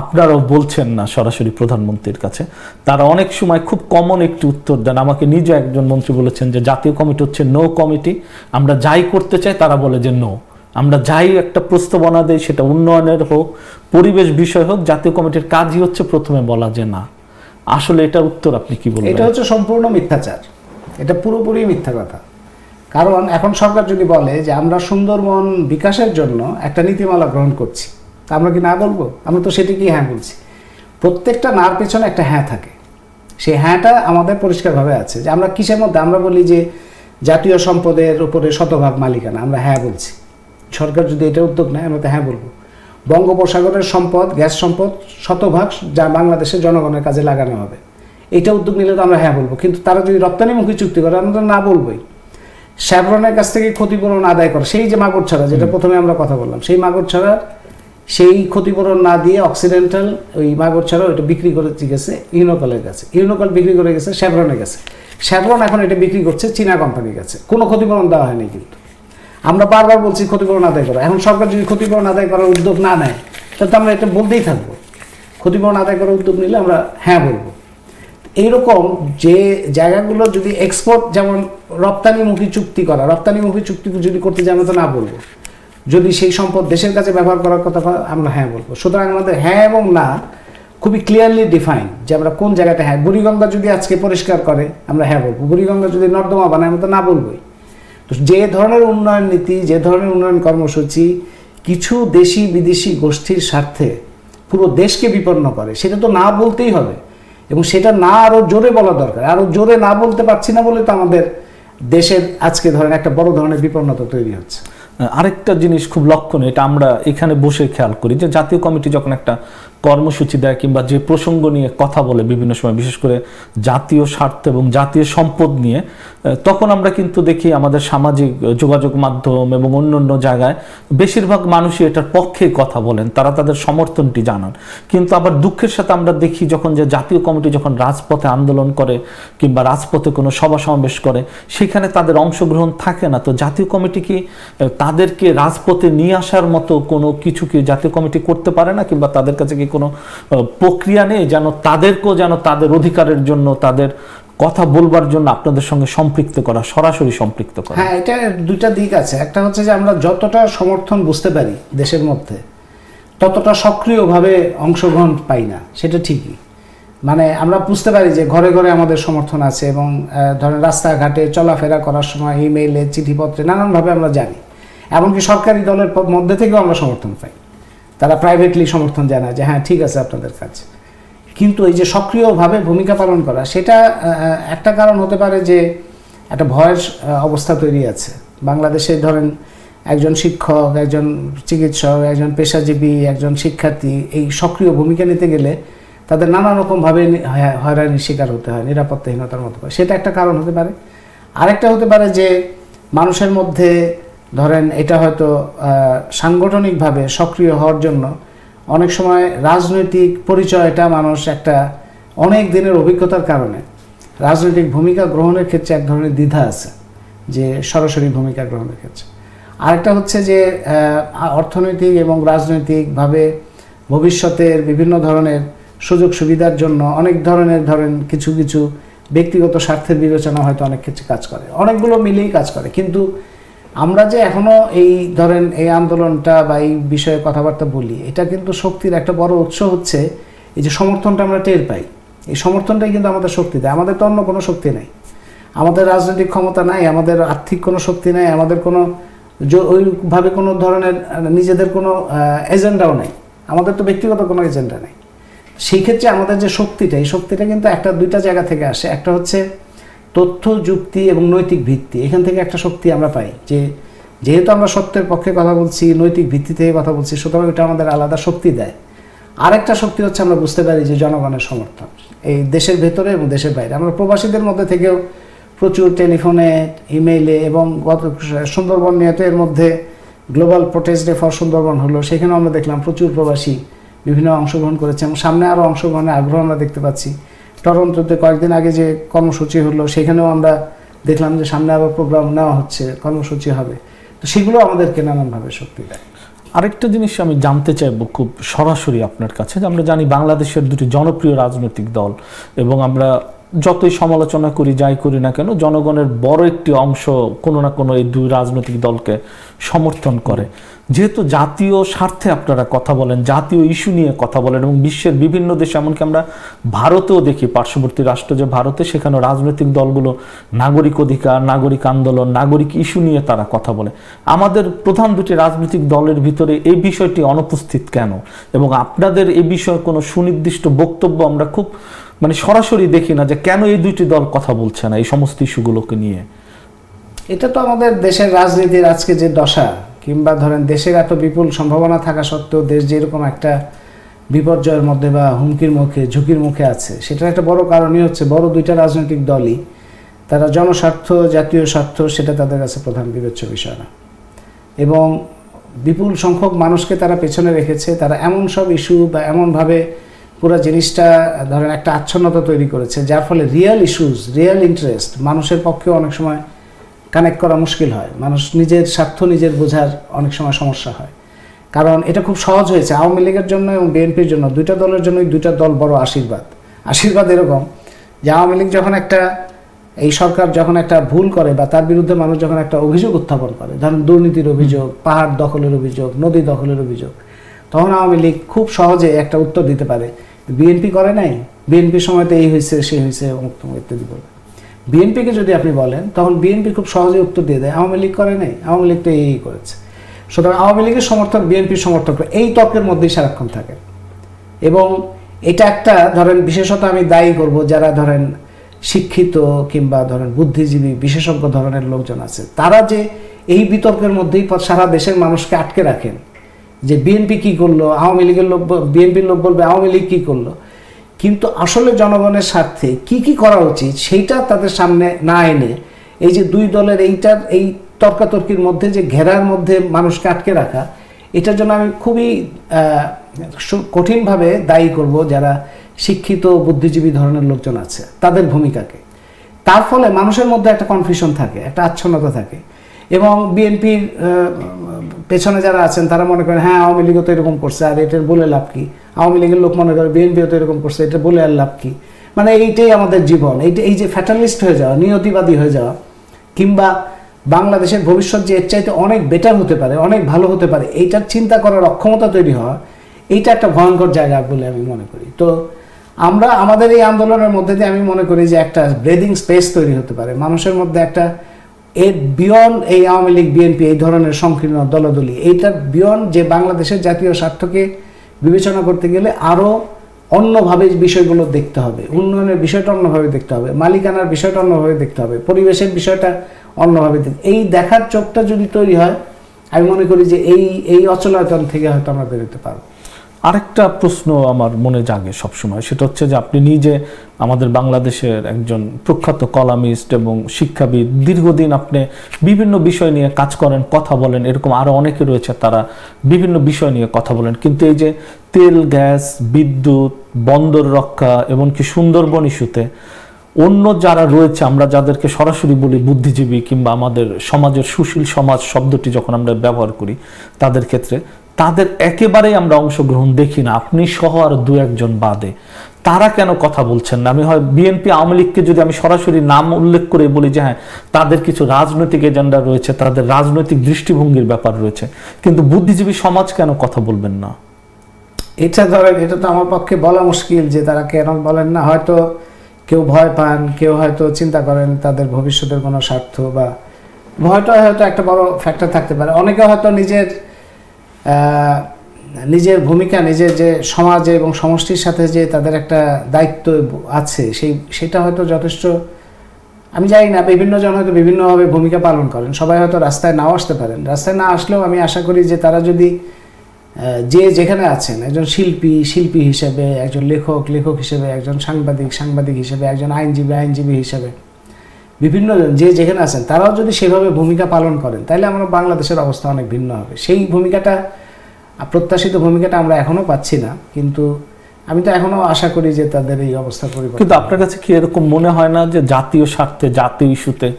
আপনারাও বলছেন না সরাসরি প্রধানমন্ত্রীর কাছে। তারা অনেক সময় খুব কমন একটি উত্তর দেন। আমাকে নিজে একজন মন্ত্রী বলেছেন যে জাতীয় কমিটি হচ্ছে নো কমিটি, আমরা যাই করতে চাই তারা বলে যে নো, আমরা যাই একটা প্রস্তাবনা দেই, সেটা উন্নয়নের হোক, পরিবেশ বিষয় হোক, জাতীয় কমিটির কাজই হচ্ছে প্রথমে বলা যে না। আসলে এটার উত্তর আপনি কি বলবেন? এটা হচ্ছে সম্পূর্ণ মিথ্যাচার, এটা পুরোপুরি মিথ্যা কথা। কারণ এখন সরকার যদি বলে যে আমরা সুন্দরবন বিকাশের জন্য একটা নীতিমালা গ্রহণ করছি, তা আমরা কি না বলবো? আমরা তো সেটিকেই হ্যাঁ বলছি। প্রত্যেকটা নার পেছনে একটা হ্যাঁ থাকে, সেই হ্যাঁটা আমাদের পরিষ্কারভাবে আছে। যে আমরা কিসের মধ্যে আমরা বলি যে জাতীয় সম্পদের উপরে শতভাগ মালিকানা, আমরা হ্যাঁ বলছি। সরকার যদি এটা উদ্যোগ নেয় আমরা তো হ্যাঁ বলবো। বঙ্গোপসাগরের সম্পদ, গ্যাস সম্পদ শতভাগ যা বাংলাদেশের জনগণের কাজে লাগানো হবে, এটা উদ্যোগ নিলে তো আমরা হ্যাঁ বলবো। কিন্তু তারা যদি রপ্তানিমুখী চুক্তি করে আমরা তো না বলবোই। শ্যাভরনের কাছ থেকে ক্ষতিপূরণ আদায় করে, সেই যে মাগুর ছাড়া, যেটা প্রথমে আমরা কথা বললাম, সেই মাগুর ছাড়া, সেই ক্ষতিপূরণ না দিয়ে অক্সিডেন্টাল ওই মাগুর ছাড়া ওইটা বিক্রি করে গেছে ইউনোকলের কাছে, ইউনোকল বিক্রি করে গেছে শ্যাভরনের কাছে, শ্যাভরন এখন এটা বিক্রি করছে চীনা কোম্পানির কাছে। কোনো ক্ষতিপূরণ দেওয়া হয়নি। কিন্তু আমরা বারবার বলছি ক্ষতিপূরণ আদায় করা। এখন সরকার যদি ক্ষতিপূরণ আদায় করার উদ্যোগ না নেয়, তাহলে তো আমরা এটা বলতেই থাকবো। ক্ষতিপূরণ আদায় করার উদ্যোগ নিলে আমরা হ্যাঁ বলবো। এইরকম যে জায়গাগুলো যদি এক্সপোর্ট, যেমন রপ্তানিমুখী চুক্তি করা, রপ্তানিমুখী চুক্তি যদি করতে যাই আমরা তো না বলবো। যদি সেই সম্পদ দেশের কাছে ব্যবহার করার কথা আমরা হ্যাঁ বলবো। সুতরাং আমাদের হ্যাঁ এবং না খুবই ক্লিয়ারলি ডিফাইন, যে আমরা কোন জায়গাটা হ্যাঁ। বুড়িগঙ্গা যদি আজকে পরিষ্কার করে আমরা হ্যাঁ বলবো, বুড়িগঙ্গা যদি নর্দমা বানায় আমরা তো না বলবোই। তো যে ধরনের উন্নয়ন নীতি, যে ধরনের উন্নয়ন কর্মসূচি কিছু দেশি বিদেশি গোষ্ঠীর স্বার্থে পুরো দেশকে বিপন্ন করে, সেটা তো না বলতেই হবে। এবং সেটা না আরও জোরে বলা দরকার। আরও জোরে না বলতে পারছি না বলে তো আমাদের দেশের আজকে ধরেন একটা বড় ধরনের বিপন্নতা তৈরি হচ্ছে। আরেকটা জিনিস খুব লক্ষণীয়, এটা আমরা এখানে বসে খেয়াল করি যে জাতীয় কমিটি যখন একটা কর্মসূচি দেয় কিংবা যে প্রসঙ্গ নিয়ে কথা বলে বিভিন্ন সময়, বিশেষ করে জাতীয় স্বার্থ এবং জাতীয় সম্পদ নিয়ে, তখন আমরা কিন্তু দেখি আমাদের সামাজিক যোগাযোগ মাধ্যম এবং অন্য জায়গায় বেশিরভাগ মানুষই এটার পক্ষে কথা বলেন, তারা তাদের সমর্থনটি জানান। কিন্তু আবার দুঃখের সাথে আমরা দেখি যখন যে জাতীয় কমিটি যখন রাজপথে আন্দোলন করে কিংবা রাজপথে কোনো সভা সমাবেশ করে, সেখানে তাদের অংশগ্রহণ থাকে না। তো জাতীয় কমিটি কি তাদেরকে রাজপথে নিয়ে আসার মতো কোনো কিছু কি জাতীয় কমিটি করতে পারে না, কিংবা তাদের কাছে কি কোনো প্রক্রিয়া নেই যেন তাদেরকেও যেন তাদের অধিকারের জন্য, তাদের কথা বলবার জন্য আপনাদের সঙ্গে সম্পৃক্ত করা, সরাসরি সম্পৃক্ত করা? হ্যাঁ, এটা দুইটা দিক আছে। একটা হচ্ছে যে আমরা যতটা সমর্থন বুঝতে পারি দেশের মধ্যে, ততটা সক্রিয়ভাবে অংশগ্রহণ পাই না, সেটা ঠিকই। মানে আমরা বুঝতে পারি যে ঘরে ঘরে আমাদের সমর্থন আছে, এবং ধরেন রাস্তাঘাটে চলাফেরা করার সময় ইমেইলে, চিঠিপত্রে নানানভাবে আমরা জানি। এমনকি সরকারি দলের মধ্যে থেকেও আমরা সমর্থন পাই, তারা প্রাইভেটলি সমর্থন জানায় যে হ্যাঁ ঠিক আছে আপনাদের কাছে। কিন্তু এই যে সক্রিয়ভাবে ভূমিকা পালন করা, সেটা একটা কারণ হতে পারে যে একটা ভয়ের অবস্থা তৈরি আছে বাংলাদেশে। ধরেন একজন শিক্ষক, একজন চিকিৎসক, একজন পেশাজীবী, একজন শিক্ষার্থী এই সক্রিয় ভূমিকা নিতে গেলে তাদের নানা রকমভাবে হয়রানির শিকার হতে হয়, নিরাপত্তাহীনতার মতো। সেটা একটা কারণ হতে পারে। আরেকটা হতে পারে যে মানুষের মধ্যে ধরেন এটা হয়তো সাংগঠনিকভাবে সক্রিয় হওয়ার জন্য অনেক সময় রাজনৈতিক পরিচয়টা মানুষ একটা অনেক দিনের অভিজ্ঞতার কারণে রাজনৈতিক ভূমিকা গ্রহণের ক্ষেত্রে এক ধরনের দ্বিধা আছে, যে সরাসরি ভূমিকা গ্রহণের ক্ষেত্রে। আরেকটা হচ্ছে যে অর্থনৈতিক এবং রাজনৈতিকভাবে ভবিষ্যতের বিভিন্ন ধরনের সুযোগ সুবিধার জন্য অনেক ধরনের ধরেন কিছু কিছু ব্যক্তিগত স্বার্থের বিবেচনা হয়তো অনেক ক্ষেত্রে কাজ করে, অনেকগুলো মিলেই কাজ করে। কিন্তু আমরা যে এখনো এই ধরেন এই আন্দোলনটা বা এই বিষয়ে কথাবার্তা বলি, এটা কিন্তু শক্তির একটা বড় উৎস হচ্ছে এই যে সমর্থনটা আমরা টের পাই। এই সমর্থনটাই কিন্তু আমাদের শক্তি দেয়। আমাদের তো অন্য কোনো শক্তি নেই, আমাদের রাজনৈতিক ক্ষমতা নাই, আমাদের আর্থিক কোনো শক্তি নাই, আমাদের কোনো ওইভাবে কোনো ধরনের নিজেদের কোনো এজেন্ডাও নেই, আমাদের তো ব্যক্তিগত কোনো এজেন্ডা নেই। সেই ক্ষেত্রে আমাদের যে শক্তিটা, এই শক্তিটা কিন্তু একটা দুইটা জায়গা থেকে আসে। একটা হচ্ছে তথ্য, যুক্তি এবং নৈতিক ভিত্তি। এখান থেকে একটা শক্তি আমরা পাই, যে যেহেতু আমরা সত্যের পক্ষে কথা বলছি, নৈতিক ভিত্তি থেকে কথা বলছি, সুতরাং এটা আমাদের আলাদা শক্তি দেয়। আরেকটা শক্তি হচ্ছে আমরা বুঝতে পারি যে জনগণের সমর্থন, এই দেশের ভেতরে এবং দেশের বাইরে। আমরা প্রবাসীদের মধ্যে থেকেও প্রচুর টেলিফোনে, ইমেইলে, এবং গত সুন্দরবন নিয়ে এর মধ্যে global protest day for Sundarban হলো, সেখানেও আমরা দেখলাম প্রচুর প্রবাসী বিভিন্ন অংশগ্রহণ করেছে, এবং সামনে আরও অংশগ্রহণের আগ্রহ আমরা দেখতে পাচ্ছি। টরন্টোতে কয়েকদিন আগে যে কর্মসূচি হলো, সেখানেও আমরা দেখলাম যে সামনে আরও প্রোগ্রাম নেওয়া হচ্ছে, কর্মসূচি হবে। তো সেগুলো আমাদেরকে নানানভাবে শক্তি দেয়। আরেকটা জিনিস আমি জানতে চাইবো খুব সরাসরি আপনার কাছে, যে আমরা জানি বাংলাদেশের দুটি জনপ্রিয় রাজনৈতিক দল, এবং আমরা যতই সমালোচনা করি, যাই করি না কেন, জনগণের বড় একটি অংশ কোনো না কোনো এই দুই রাজনৈতিক দলকে সমর্থন করে। যেহেতু জাতীয় স্বার্থে আপনারা কথা বলেন, জাতীয় ইস্যু নিয়ে কথা বলেন, এবং বিশ্বের বিভিন্ন দেশে, এমনকি আমরা ভারতেও দেখি, পার্শ্ববর্তী রাষ্ট্র যে ভারতে, সেখানে রাজনৈতিক দলগুলো নাগরিক অধিকার, নাগরিক আন্দোলন, নাগরিক ইস্যু নিয়ে তারা কথা বলে। আমাদের প্রধান দুটি রাজনৈতিক দলের ভিতরে এই বিষয়টি অনুপস্থিত কেন, এবং আপনাদের এই বিষয়ে কোনো সুনির্দিষ্ট বক্তব্য আমরা খুব সরাসরি দেখি না, যে কেন এই দুইটি দল কথা বলছে না এই সমস্ত ইস্যুগুলোকে নিয়ে? এটা তো আমাদের দেশের রাজনীতির আজকে যে দশা, কিংবা ধরেন দেশের এত বিপুল সম্ভাবনা থাকা সত্ত্বেও দেশ যেরকম একটা বিপর্যয়ের মধ্যে বা হুমকির মুখে, ঝুঁকির মুখে আছে, সেটার একটা বড় কারণই হচ্ছে বড় দুইটা রাজনৈতিক দলই তারা জনস্বার্থ, জাতীয় স্বার্থ, সেটা তাদের কাছে প্রধান বিবেচ্য বিষয় না, এবং বিপুল সংখ্যক মানুষকে তারা পেছনে রেখেছে। তারা এমন সব ইস্যু বা এমনভাবে পুরো জিনিসটা ধরেন একটা আচ্ছন্নতা তৈরি করেছে, যার ফলে রিয়েল ইস্যুস, রিয়েল ইন্টারেস্ট মানুষের পক্ষে অনেক সময় কানেক্ট করা মুশকিল হয়। মানুষ নিজের স্বার্থ নিজের বোঝার অনেক সময় সমস্যা হয়, কারণ এটা খুব সহজ হয়েছে আওয়ামী লীগের জন্য এবং বিএনপির জন্য, দুইটা দলের জন্যই দুইটা দল বড় আশীর্বাদ। আশীর্বাদ এরকম যে আওয়ামী লীগ যখন একটা, এই সরকার যখন একটা ভুল করে বা তার বিরুদ্ধে মানুষ যখন একটা অভিযোগ উত্থাপন করে, ধরেন দুর্নীতির অভিযোগ, পাহাড় দখলের অভিযোগ, নদী দখলের অভিযোগ, তখন আওয়ামী লীগ খুব সহজে একটা উত্তর দিতে পারে। বিএনপি করে নাই, বিএনপির সময় তো এই হয়েছে, সে হয়েছে, ইত্যাদি বলে। বিএনপিকে যদি আপনি বলেন, তখন বিএনপি খুব সহজে উত্তর দিয়ে দেয়, আওয়ামী লীগ করে নাই, আওয়ামী লীগ তো এই করেছে। সুতরাং আওয়ামী লীগের সমর্থক, বিএনপির সমর্থক এই তর্কের মধ্যেই সারাক্ষণ থাকে। এবং এটা একটা ধরেন বিশেষত আমি দায়ী করব যারা ধরেন শিক্ষিত কিংবা ধরেন বুদ্ধিজীবী বিশেষজ্ঞ ধরনের লোকজন আছে, তারা যে এই বিতর্কের মধ্যেই সারা দেশের মানুষকে আটকে রাখেন যে বিএনপি কি করলো, আওয়ামী লীগের লোক, বিএনপির লোক বলবে আওয়ামী লীগ কি করলো, কিন্তু আসলে জনগণের স্বার্থে কি কি করা উচিত সেইটা তাদের সামনে না এনে এই যে দুই দলের এই তর্কাতর্কির মধ্যে যে ঘেরার মধ্যে মানুষকে আটকে রাখা, এটার জন্য আমি খুবই কঠিনভাবে দায়ী করব যারা শিক্ষিত বুদ্ধিজীবী ধরনের লোকজন আছে তাদের ভূমিকাকে। তার ফলে মানুষের মধ্যে একটা কনফিউশন থাকে, একটা আচ্ছন্নতা থাকে, এবং বিএনপির পেছনে যারা আছেন তারা মনে করেন হ্যাঁ আওয়ামী লীগও তো এরকম করছে, আর এটার বলে লাভ কি, আওয়ামী লীগের লোক মনে করে বিএনপিও তো এরকম করছে, এটা বলে আর লাভ কি, মানে এইটাই আমাদের জীবন, এই যে ফ্যাটালিস্ট হয়ে যাওয়া, নিয়তিবাদী হয়ে যাওয়া, কিংবা বাংলাদেশের ভবিষ্যৎ যে এর চাইতে অনেক বেটার হতে পারে, অনেক ভালো হতে পারে, এইটার চিন্তা করার অক্ষমতা তৈরি হওয়া, এইটা একটা ভয়ঙ্কর জায়গা বলে আমি মনে করি। তো আমরা আমাদের এই আন্দোলনের মধ্যে দিয়ে আমি মনে করি যে একটা ব্রেদিং স্পেস তৈরি হতে পারে মানুষের মধ্যে, একটা এর বিয়ন্ড এই আওয়ামী লীগ বিএনপি এই ধরনের সংকীর্ণ দলাদলি, এইটার বিয়ন্ড যে বাংলাদেশের জাতীয় স্বার্থকে বিবেচনা করতে গেলে আরও অন্যভাবে বিষয়গুলো দেখতে হবে, উন্নয়নের বিষয়টা অন্যভাবে দেখতে হবে, মালিকানার বিষয়টা অন্যভাবে দেখতে হবে, পরিবেশের বিষয়টা অন্যভাবে এই দেখার চোখটা যদি তৈরি হয়, আমি মনে করি যে এই অচলায়তন থেকে হয়তো আমরা বেরোতে পারবো। আরেকটা প্রশ্ন আমার মনে জাগে সবসময়, সেটা হচ্ছে যে আপনি নিজে আমাদের বাংলাদেশের একজন প্রখ্যাত কলামিস্ট এবং শিক্ষাবিদ, দীর্ঘদিন আপনি বিভিন্ন বিষয় নিয়ে কাজ করেন, কথা বলেন, এরকম আরও অনেকে রয়েছে তারা বিভিন্ন বিষয় নিয়ে কথা বলেন, কিন্তু এই যে তেল, গ্যাস, বিদ্যুৎ, বন্দর রক্ষা, এমনকি সুন্দরবন ইস্যুতে অন্য যারা রয়েছে, আমরা যাদেরকে সরাসরি বলি বুদ্ধিজীবী কিংবা আমাদের সমাজের সুশীল সমাজ শব্দটি যখন আমরা ব্যবহার করি, তাদের ক্ষেত্রে তাদের একেবারেই আমরা অংশগ্রহণ দেখি না, আপনি সহ আর দু একজন বাদে। তারা কেন কথা বলছেন না? আমি হয় বিএনপি আওয়ামী লীগকে যদি আমি সরাসরি নাম উল্লেখ করে বলি যে হ্যাঁ তাদের কিছু রাজনৈতিক এজেন্ডা রয়েছে, তাদের রাজনৈতিক দৃষ্টিভঙ্গির ব্যাপার রয়েছে, কিন্তু বুদ্ধিজীবী সমাজ কেন কথা বলবেন না? এটা ধরেন, এটা তো আমার পক্ষে বলা মুশকিল যে তারা কেন বলেন না। হয়তো কেউ ভয় পান, কেউ হয়তো চিন্তা করেন তাদের ভবিষ্যতের কোনো স্বার্থ, বা ভয়টা হয়তো একটা বড় ফ্যাক্টর থাকতে পারে। অনেকে হয়তো নিজের ভূমিকা, নিজের যে সমাজে এবং সমষ্টির সাথে যে তাদের একটা দায়িত্ব আছে সেটা হয়তো যথেষ্ট, আমি জানি না, বিভিন্ন জন হয়তো বিভিন্নভাবে ভূমিকা পালন করেন, সবাই হয়তো রাস্তায় নাও আসতে পারেন। রাস্তায় না আসলেও আমি আশা করি যে তারা যদি যেখানে আছেন, একজন শিল্পী হিসেবে, একজন লেখক হিসেবে, একজন সাংবাদিক হিসেবে, একজন আইনজীবী হিসেবে, বিভিন্ন জন যেখানে আছেন তারাও যদি সেভাবে ভূমিকা পালন করেন, তাহলে আমরা বাংলাদেশের অবস্থা অনেক ভিন্ন হবে। সেই ভূমিকাটা, প্রত্যাশিত ভূমিকাটা আমরা এখনো পাচ্ছি না, কিন্তু আমি তো এখনো আশা করি যে তাদের এই অবস্থা পরিবর্তন। কিন্তু আপনার কাছে কি এরকম মনে হয় না যে জাতীয় স্বার্থে, জাতীয় ইস্যুতে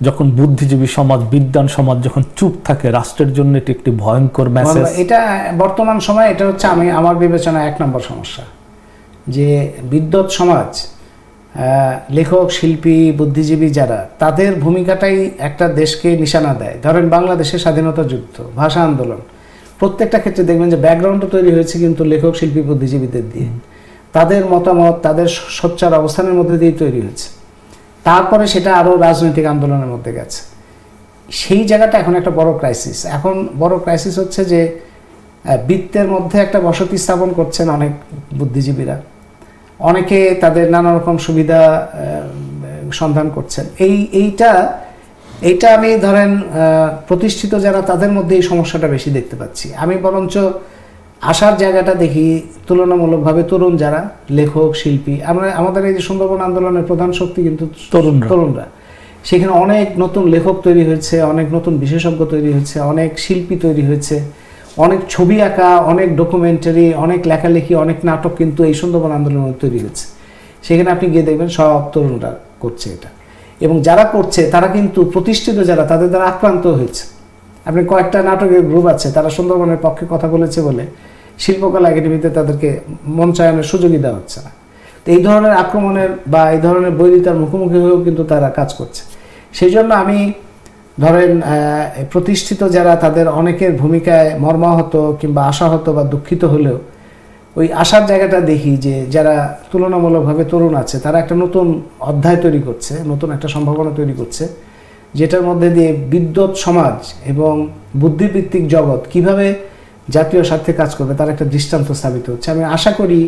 যখন বুদ্ধিজীবী সমাজ, বিদ্বান সমাজ যখন চুপ থাকে, রাষ্ট্রের জন্য এটি একটি ভয়ঙ্কর মেসেজ? এটা বর্তমান সময়ে এটা হচ্ছে আমার বিবেচনায় 1 নম্বর সমস্যা, যে বিদ্বৎ সমাজ, লেখক, শিল্পী, বুদ্ধিজীবী যারা, তাদের ভূমিকাটাই একটা দেশকে নিশানা দেয়। ধরেন বাংলাদেশের স্বাধীনতা যুদ্ধ, ভাষা আন্দোলন, প্রত্যেকটা ক্ষেত্রে দেখবেন যে ব্যাকগ্রাউন্ডটা তৈরি হয়েছে কিন্তু লেখক, শিল্পী, বুদ্ধিজীবীদের দিয়ে, তাদের মতামত, তাদের সোচ্চার অবস্থানের মধ্যে দিয়ে তৈরি হয়েছে। তারপরে সেটা আরও রাজনৈতিক আন্দোলনের মধ্যে গেছে। সেই জায়গাটা এখন একটা বড় ক্রাইসিস। এখন বড় ক্রাইসিস হচ্ছে যে বৃত্তের মধ্যে একটা বসতি স্থাপন করছেন অনেক বুদ্ধিজীবীরা, অনেকে তাদের নানা রকম সুবিধা সন্ধান করছেন। এইটা আমি ধরেন প্রতিষ্ঠিত যারা, তাদের মধ্যে এই সমস্যাটা বেশি দেখতে পাচ্ছি। আমি বরঞ্চ আসার জায়গাটা দেখি তুলনামূলকভাবে তরুণ যারা লেখক, শিল্পী। আমাদের এই যে সুন্দরবন আন্দোলনের প্রধান শক্তি কিন্তু তরুণরা। সেখানে অনেক নতুন লেখক তৈরি হয়েছে, অনেক নতুন বিশেষজ্ঞ তৈরি হয়েছে, অনেক শিল্পী তৈরি হয়েছে, অনেক ছবি আঁকা, অনেক ডকুমেন্টারি, অনেক লেখালেখি, অনেক নাটক কিন্তু এই সুন্দরবন আন্দোলনে তৈরি হয়েছে। সেখানে আপনি গিয়ে দেখবেন সব তরুণরা করছে এটা, এবং যারা করছে তারা কিন্তু প্রতিষ্ঠিত যারা, তাদের দ্বারা আক্রান্ত হয়েছে। আপনি কয়েকটা নাটকের গ্রুপ আছে, তারা সুন্দরবনের পক্ষে কথা বলেছে বলে শিল্পকলা একাডেমিতে তাদেরকে মঞ্চায়নের সুযোগই দেওয়া হচ্ছে না। তো এই ধরনের আক্রমণের বা এই ধরনের বৈরিতার মুখোমুখি হয়েও কিন্তু তারা কাজ করছে। সেই জন্য আমি ধরেন প্রতিষ্ঠিত যারা, তাদের অনেকের ভূমিকায় মর্মাহত কিংবা আশাহত বা দুঃখিত হলেও ওই আশার জায়গাটা দেখি যে যারা তুলনামূলকভাবে তরুণ আছে, তারা একটা নতুন অধ্যায় তৈরি করছে, নতুন একটা সম্ভাবনা তৈরি করছে, যেটার মধ্যে দিয়ে বিদ্বৎ সমাজ এবং বুদ্ধিবৃত্তিক জগৎ কিভাবে জাতীয় স্বার্থে কাজ করবে তার একটা দৃষ্টান্ত স্থাপিত হচ্ছে। আমি আশা করি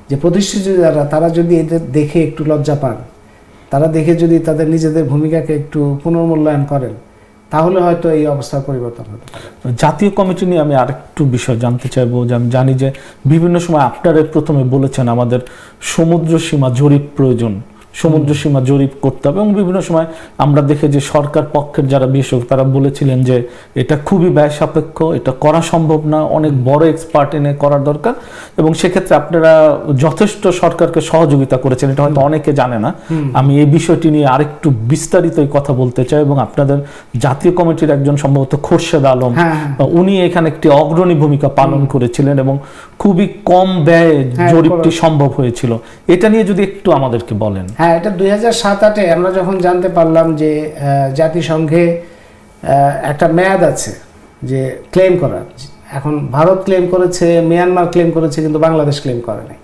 যে প্রতিষ্ঠিত যারা, তারা যদি এদের দেখে একটু লজ্জা পান তারা দেখে যদি তাদের নিজেদের ভূমিকাকে একটু পুনর্মূল্যায়ন করেন, তাহলে হয়তো এই অবস্থার পরিবর্তন হতে পারে। জাতীয় কমিটি নিয়ে আমি আরেকটু বিষয় জানতে চাইবো, যে আমি জানি যে বিভিন্ন সময় আপনারা প্রথমে বলেছেন আমাদের সমুদ্র সীমা জরিপ প্রয়োজন, সমুদ্র সীমা জরিপ করতে হবে, এবং বিভিন্ন সময় আমরা দেখে যে সরকার পক্ষের যারা বিশেষজ্ঞ তারা বলেছিলেন যে এটা খুবই ব্যয় সাপেক্ষ, এটা করা সম্ভব না, অনেক বড় এক্সপার্ট এনে করার দরকার, এবং সেক্ষেত্রে আপনারা যথেষ্ট সরকারকে সহযোগিতা করেছেন, এটা হয়তো অনেকে জানে না। আমি এই বিষয়টি নিয়ে আরেকটু বিস্তারিত কথা বলতে চাই, এবং আপনাদের জাতীয় কমিটির একজন সম্ভবত খোরশেদ আলম, উনি এখানে একটি অগ্রণী ভূমিকা পালন করেছিলেন এবং খুবই কম ব্যয়ে জরিপটি সম্ভব হয়েছিল। এটা নিয়ে যদি একটু আমাদেরকে বলেন। হ্যাঁ, এটা 2007-08 আমরা যখন জানতে পারলাম যে জাতিসংঘে একটা মেয়াদ আছে যে ক্লেম করার, এখন ভারত ক্লেম করেছে, মিয়ানমার ক্লেম করেছে, কিন্তু বাংলাদেশ ক্লেম করে নাই।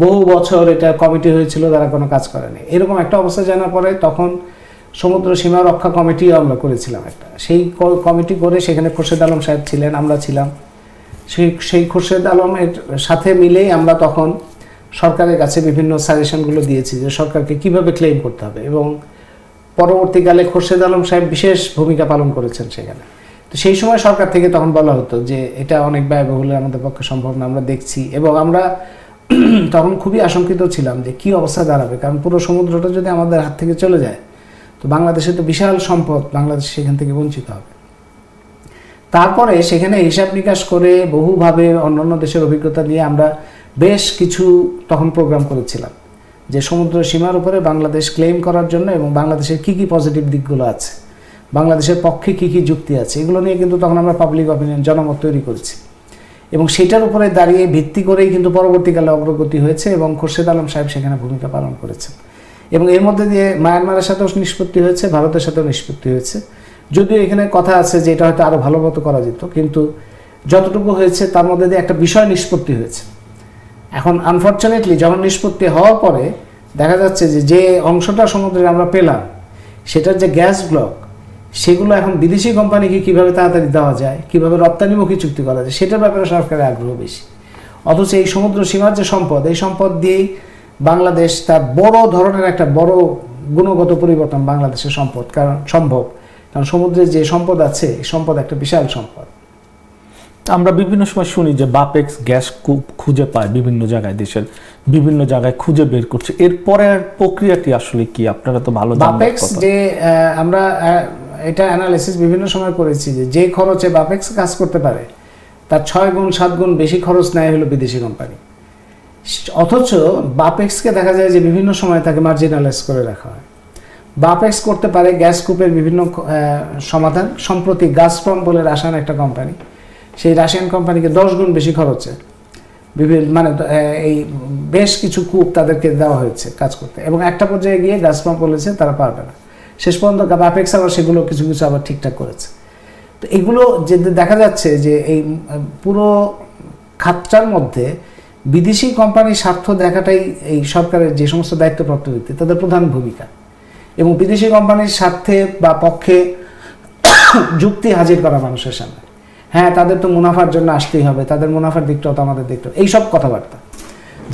বহু বছর এটা কমিটি হয়েছিল, তারা কোনো কাজ করেনি। এরকম একটা অবস্থা জানার পরে তখন সমুদ্র সীমা রক্ষা কমিটিও আমরা করেছিলাম একটা, সেই কমিটি করে সেখানে খোরশেদ আলম সাহেব ছিলেন, আমরা ছিলাম। সেই খোরশেদ আলমের সাথে মিলেই আমরা তখন সরকারের কাছে বিভিন্ন সাজেশনগুলো দিয়েছি যে সরকারকে কিভাবে ক্লেম করতে হবে, এবং পরবর্তীকালে খোরশেদ আলম সাহেব বিশেষ ভূমিকা পালন করেছেন সেখানে। তো সেই সময় সরকার থেকে তখন বলা হতো যে এটা অনেক ব্যয়বহুল, আমাদের পক্ষে সম্ভব না, আমরা দেখছি। এবং আমরা তখন খুবই আশঙ্কিত ছিলাম যে কী অবস্থা দাঁড়াবে, কারণ পুরো সমুদ্রটা যদি আমাদের হাত থেকে চলে যায় তো বাংলাদেশে তো বিশাল সম্পদ, বাংলাদেশ সেখান থেকে বঞ্চিত হবে। তারপরে সেখানে হিসাব নিকাশ করে বহুভাবে অন্যান্য দেশের অভিজ্ঞতা নিয়ে আমরা বেশ কিছু তখন প্রোগ্রাম করেছিলাম যে সমুদ্র সীমার উপরে বাংলাদেশ ক্লেম করার জন্য, এবং বাংলাদেশের কী কী পজিটিভ দিকগুলো আছে, বাংলাদেশের পক্ষে কী কী যুক্তি আছে, এগুলো নিয়ে কিন্তু তখন আমরা পাবলিক অপিনিয়ন, জনমত তৈরি করেছি। এবং সেটার উপরে দাঁড়িয়ে ভিত্তি করেই কিন্তু পরবর্তীকালে অগ্রগতি হয়েছে, এবং খোরশেদ আলম সাহেব সেখানে ভূমিকা পালন করেছেন। এবং এর মধ্যে দিয়ে মায়ানমারের সাথেও নিষ্পত্তি হয়েছে, ভারতের সাথেও নিষ্পত্তি হয়েছে। যদিও এখানে কথা আছে যে এটা হয়তো আরও ভালো মতো করা যেত, কিন্তু যতটুকু হয়েছে তার মধ্যে দিয়ে একটা বিষয় নিষ্পত্তি হয়েছে। এখন আনফর্চুনেটলি যখন নিষ্পত্তি হওয়ার পরে দেখা যাচ্ছে যে যে অংশটা সমুদ্রে আমরা পেলাম সেটার যে গ্যাস ব্লক, সেগুলো এখন বিদেশি কোম্পানিকে কীভাবে তাড়াতাড়ি দেওয়া যায়, কীভাবে রপ্তানিমুখী চুক্তি করা যায়, সেটার ব্যাপারে সরকারের আগ্রহ বেশি। অথচ এই সমুদ্র সীমার যে সম্পদ, এই সম্পদ দিয়েই বাংলাদেশ তার বড় ধরনের একটা বড় গুণগত পরিবর্তন বাংলাদেশের সম্পদ সম্ভব, কারণ সমুদ্রে যে সম্পদ আছে এই সম্পদ একটা বিশাল সম্পদ। আমরা বিভিন্ন সময় শুনি যে বাপেক্স গ্যাস খুঁজে পায় বিভিন্ন জায়গায়, দেশের বিভিন্ন জায়গায় খুঁজে বের করছে, এরপরের প্রক্রিয়াটি আসলে কি আপনারা তো ভালো জানেন। বাপেক্স যে আমরা এটা অ্যানালিসিস বিভিন্ন সময় করেছি যে খরচে বাপেক্স কাজ করতে পারে তার 6 গুণ 7 গুণ বেশি খরচ নেয় হলো বিদেশি কোম্পানি। অথচ বাপেক্সকে দেখা যায় যে বিভিন্ন সময় তাকে মার্জিনালাইজ করে রাখা হয়। বাপেক্স করতে পারে গ্যাস কূপের বিভিন্ন সমাধান। সম্প্রতি গাজপ্রম বলে রাশিয়ান একটা কোম্পানি, সেই রাশিয়ান কোম্পানিকে 10 গুণ বেশি খরচে মানে এই বেশ কিছু কূপ তাদেরকে দেওয়া হয়েছে কাজ করতে, এবং একটা পর্যায়ে গিয়ে গাজপ্রম বলেছে তারা পারবে না। শেষ পর্যন্ত বাপেক্স আবার সেগুলো কিছু কিছু আবার ঠিকঠাক করেছে। তো এগুলো যে দেখা যাচ্ছে যে এই পুরো খাতটার মধ্যে বিদেশি কোম্পানির স্বার্থ দেখাটাই এই সরকারের যে সমস্ত দায়িত্বপ্রাপ্ত ব্যক্তি তাদের প্রধান ভূমিকা, এবং বিদেশি কোম্পানির স্বার্থে বা পক্ষে যুক্তি হাজির করা মানুষের সামনে। হ্যাঁ, তাদের তো মুনাফার জন্য আসতেই হবে, তাদের মুনাফার দিকটাও তো আমাদের দেখতে হবে, এইসব কথাবার্তা।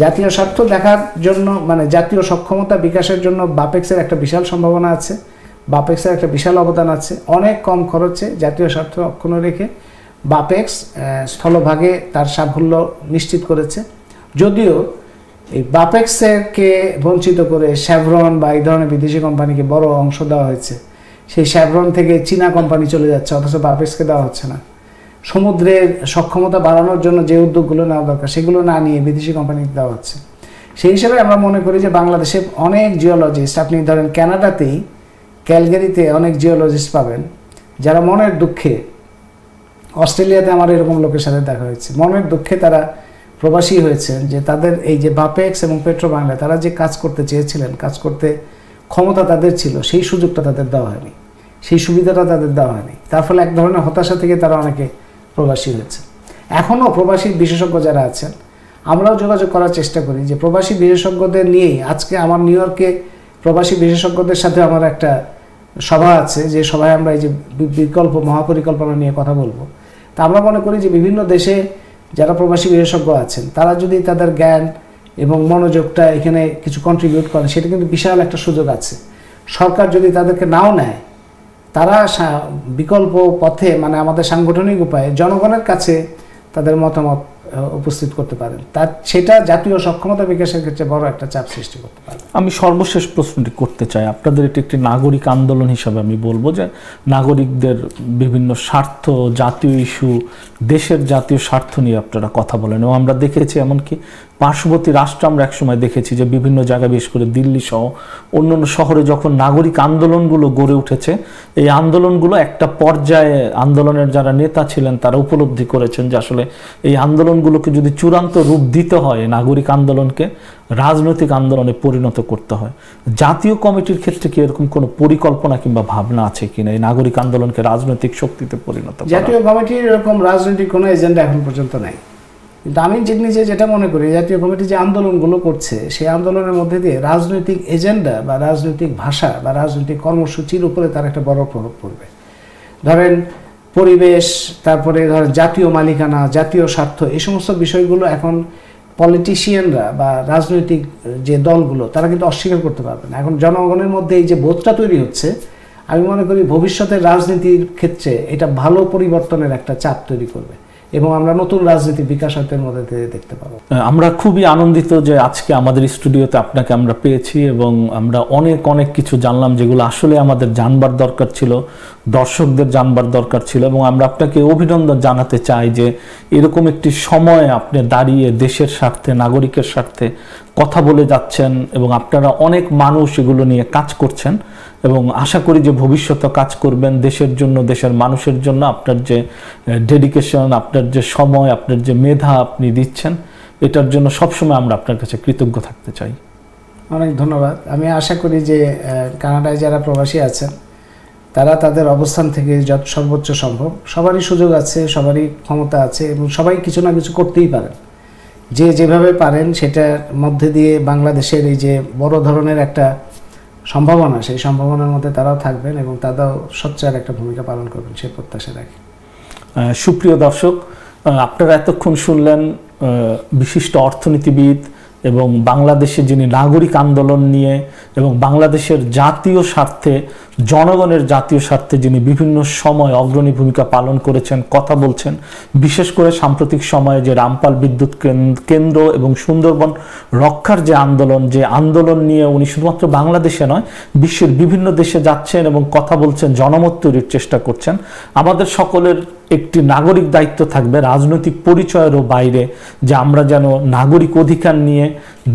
জাতীয় স্বার্থ দেখার জন্য, মানে জাতীয় সক্ষমতা বিকাশের জন্য বাপেক্সের একটা বিশাল সম্ভাবনা আছে, বাপেক্সের একটা বিশাল অবদান আছে। অনেক কম খরচে জাতীয় স্বার্থ অক্ষুণ্ণ রেখে বাপেক্স স্থলভাগে তার সাফল্য নিশ্চিত করেছে। যদিও এই বাপেক্সকে বঞ্চিত করে শ্যাভরন বা এই ধরনের বিদেশি কোম্পানিকে বড় অংশ দেওয়া হয়েছে, সেই শ্যাভরন থেকে চীনা কোম্পানি চলে যাচ্ছে, অথচ বাপেক্সকে দেওয়া হচ্ছে না। সমুদ্রের সক্ষমতা বাড়ানোর জন্য যে উদ্যোগগুলো নেওয়া দরকার সেগুলো না নিয়ে বিদেশি কোম্পানিকে দেওয়া হচ্ছে। সেই হিসেবে আমরা মনে করি যে বাংলাদেশে অনেক জিওলজিস্ট, আপনি ধরেন কানাডাতেই ক্যালগারিতে অনেক জিওলজিস্ট পাবেন যারা মনের দুঃখে, অস্ট্রেলিয়াতে আমার এরকম লোকের সাথে দেখা হয়েছে, মনের দুঃখে তারা প্রবাসী হয়েছেন যে তাদের এই যে বাপেক্স এবং পেট্রো বাংলায় তারা যে কাজ করতে চেয়েছিলেন, কাজ করতে ক্ষমতা তাদের ছিল, সেই সুযোগটা তাদের দেওয়া হয়নি, সেই সুবিধাটা তাদের দেওয়া হয়নি। তার ফলে এক ধরনের হতাশা থেকে তারা অনেকে প্রবাসী হয়েছে। এখনও প্রবাসী বিশেষজ্ঞ যারা আছেন, আমরাও যোগাযোগ করার চেষ্টা করি যে প্রবাসী বিশেষজ্ঞদের নিয়েই আজকে আমার নিউ ইয়র্কে প্রবাসী বিশেষজ্ঞদের সাথে আমার একটা সভা আছে, যে সভায় আমরা এই যে বিকল্প মহাপরিকল্পনা নিয়ে কথা বলবো। তা আমরা মনে করি যে বিভিন্ন দেশে যারা প্রবাসী বিশেষজ্ঞ আছেন তারা যদি তাদের জ্ঞান এবং মনোযোগটা এখানে কিছু কন্ট্রিবিউট করে, সেটা কিন্তু বিশাল একটা সুযোগ আছে। সরকার যদি তাদেরকে নাও নেয়, তারা বিকল্প পথে মানে আমাদের সাংগঠনিক উপায়ে জনগণের কাছে তাদের মতামত উপস্থিত করতে পারেন, তার সেটা জাতীয় সক্ষমতা বিকাশের ক্ষেত্রে বড় একটা চাপ সৃষ্টি করতে পারে। আমি সর্বশেষ প্রশ্নটি করতে চাই, আপনাদের এটি একটি নাগরিক আন্দোলন হিসাবে আমি বলবো যে নাগরিকদের বিভিন্ন স্বার্থ, জাতীয় ইস্যু, দেশের জাতীয় স্বার্থ নিয়ে আপনারা কথা বলেন, এবং আমরা দেখেছি এমনকি পার্শ্ববর্তী রাষ্ট্র আমরা একসময় দেখেছি যে বিভিন্ন জায়গায়, বিশেষ করে দিল্লি সহ অন্যান্য শহরে যখন নাগরিক আন্দোলনগুলো গড়ে উঠেছে, এই আন্দোলনগুলো একটা পর্যায়ে আন্দোলনের যারা নেতা ছিলেন তারা উপলব্ধি করেছেন যে আসলে এই আন্দোলনগুলোকে যদি চূড়ান্ত রূপ দিতে হয়, নাগরিক আন্দোলনকে রাজনৈতিক আন্দোলনে পরিণত করতে হয়। জাতীয় কমিটির ক্ষেত্রে কি এরকম কোনো পরিকল্পনা কিংবা ভাবনা আছে কিনা এই নাগরিক আন্দোলনকে রাজনৈতিক শক্তিতে পরিণত করা? জাতীয় কমিটির এরকম রাজনৈতিক কোনো এজেন্ডা এখন পর্যন্ত নাই, কিন্তু আমি নিজে যেটা মনে করি, জাতীয় কমিটি যে আন্দোলনগুলো করছে সেই আন্দোলনের মধ্যে দিয়ে রাজনৈতিক এজেন্ডা বা রাজনৈতিক ভাষা বা রাজনৈতিক কর্মসূচির উপরে তার একটা বড় প্রভাব পড়বে। ধরেন পরিবেশ, তারপরে ধরেন জাতীয় মালিকানা, জাতীয় স্বার্থ, এই সমস্ত বিষয়গুলো এখন পলিটিশিয়ানরা বা রাজনৈতিক যে দলগুলো তারা কিন্তু অস্বীকার করতে পারবে না। এখন জনগণের মধ্যে এই যে বোধটা তৈরি হচ্ছে, আমি মনে করি ভবিষ্যতের রাজনীতির ক্ষেত্রে এটা ভালো পরিবর্তনের একটা চাপ তৈরি করবে এবং আমরা নতুন রাজনীতি বিকাশের মধ্যে দিয়ে দেখতে পাবো। আমরা খুবই আনন্দিত যে আজকে আমাদের স্টুডিওতে আপনাকে আমরা পেয়েছি এবং আমরা অনেক কিছু জানলাম যেগুলো আসলে আমাদের জানবার দরকার ছিল, দর্শকদের জানবার দরকার ছিল, এবং আমরা আপনাকে অভিনন্দন জানাতে চাই যে এরকম একটি সময়ে আপনি দাঁড়িয়ে দেশের স্বার্থে, নাগরিকের স্বার্থে কথা বলে যাচ্ছেন এবং আপনারা অনেক মানুষ এগুলো নিয়ে কাজ করছেন, এবং আশা করি যে ভবিষ্যতে কাজ করবেন দেশের জন্য, দেশের মানুষের জন্য। আপনার যে ডেডিকেশন, আপনার যে সময়, আপনার যে মেধা আপনি দিচ্ছেন, এটার জন্য সবসময় আমরা আপনার কাছে কৃতজ্ঞ থাকতে চাই। অনেক ধন্যবাদ। আমি আশা করি যে কানাডায় যারা প্রবাসী আছেন তারা তাদের অবস্থান থেকে যত সর্বোচ্চ সম্ভব, সবারই সুযোগ আছে, সবারই ক্ষমতা আছে এবং সবাই কিছু না কিছু করতেই পারেন, যে যেভাবে পারেন সেটার মধ্যে দিয়ে বাংলাদেশের এই যে বড় ধরনের একটা সম্ভাবনা, সেই সম্ভাবনার মধ্যে তারাও থাকবেন এবং তারাও সোচ্চার একটা ভূমিকা পালন করবেন, সেই প্রত্যাশা রাখি। সুপ্রিয় দর্শক, আপনারা এতক্ষণ শুনলেন বিশিষ্ট অর্থনীতিবিদ এবং বাংলাদেশে যিনি নাগরিক আন্দোলন নিয়ে এবং বাংলাদেশের জাতীয় স্বার্থে, জনগণের জাতীয় স্বার্থে যিনি বিভিন্ন সময় অগ্রণী ভূমিকা পালন করেছেন, কথা বলছেন। বিশেষ করে সাম্প্রতিক সময়ে যে রামপাল বিদ্যুৎ কেন্দ্র এবং সুন্দরবন রক্ষার যে আন্দোলন নিয়ে উনি শুধুমাত্র বাংলাদেশে নয়, বিশ্বের বিভিন্ন দেশে যাচ্ছেন এবং কথা বলছেন, জনমত তৈরির চেষ্টা করছেন। আমাদের সকলের একটি নাগরিক দায়িত্ব থাকবে রাজনৈতিক পরিচয়েরও বাইরে, যে আমরা যেন নাগরিক অধিকার নিয়ে,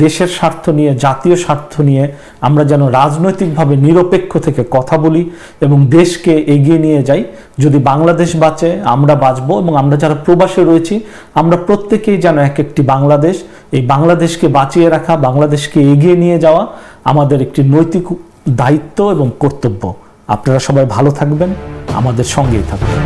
দেশের স্বার্থ নিয়ে, জাতীয় স্বার্থ নিয়ে আমরা যেন রাজনৈতিকভাবে নিরপেক্ষ থেকে কথা বলি এবং দেশকে এগিয়ে নিয়ে যাই। যদি বাংলাদেশ বাঁচে, আমরা বাঁচবো, এবং আমরা যারা প্রবাসে রয়েছি আমরা প্রত্যেকেই যেন এক একটি বাংলাদেশ, এই বাংলাদেশকে বাঁচিয়ে রাখা, বাংলাদেশকে এগিয়ে নিয়ে যাওয়া আমাদের একটি নৈতিক দায়িত্ব এবং কর্তব্য। আপনারা সবাই ভালো থাকবেন, আমাদের সঙ্গেই থাকবেন।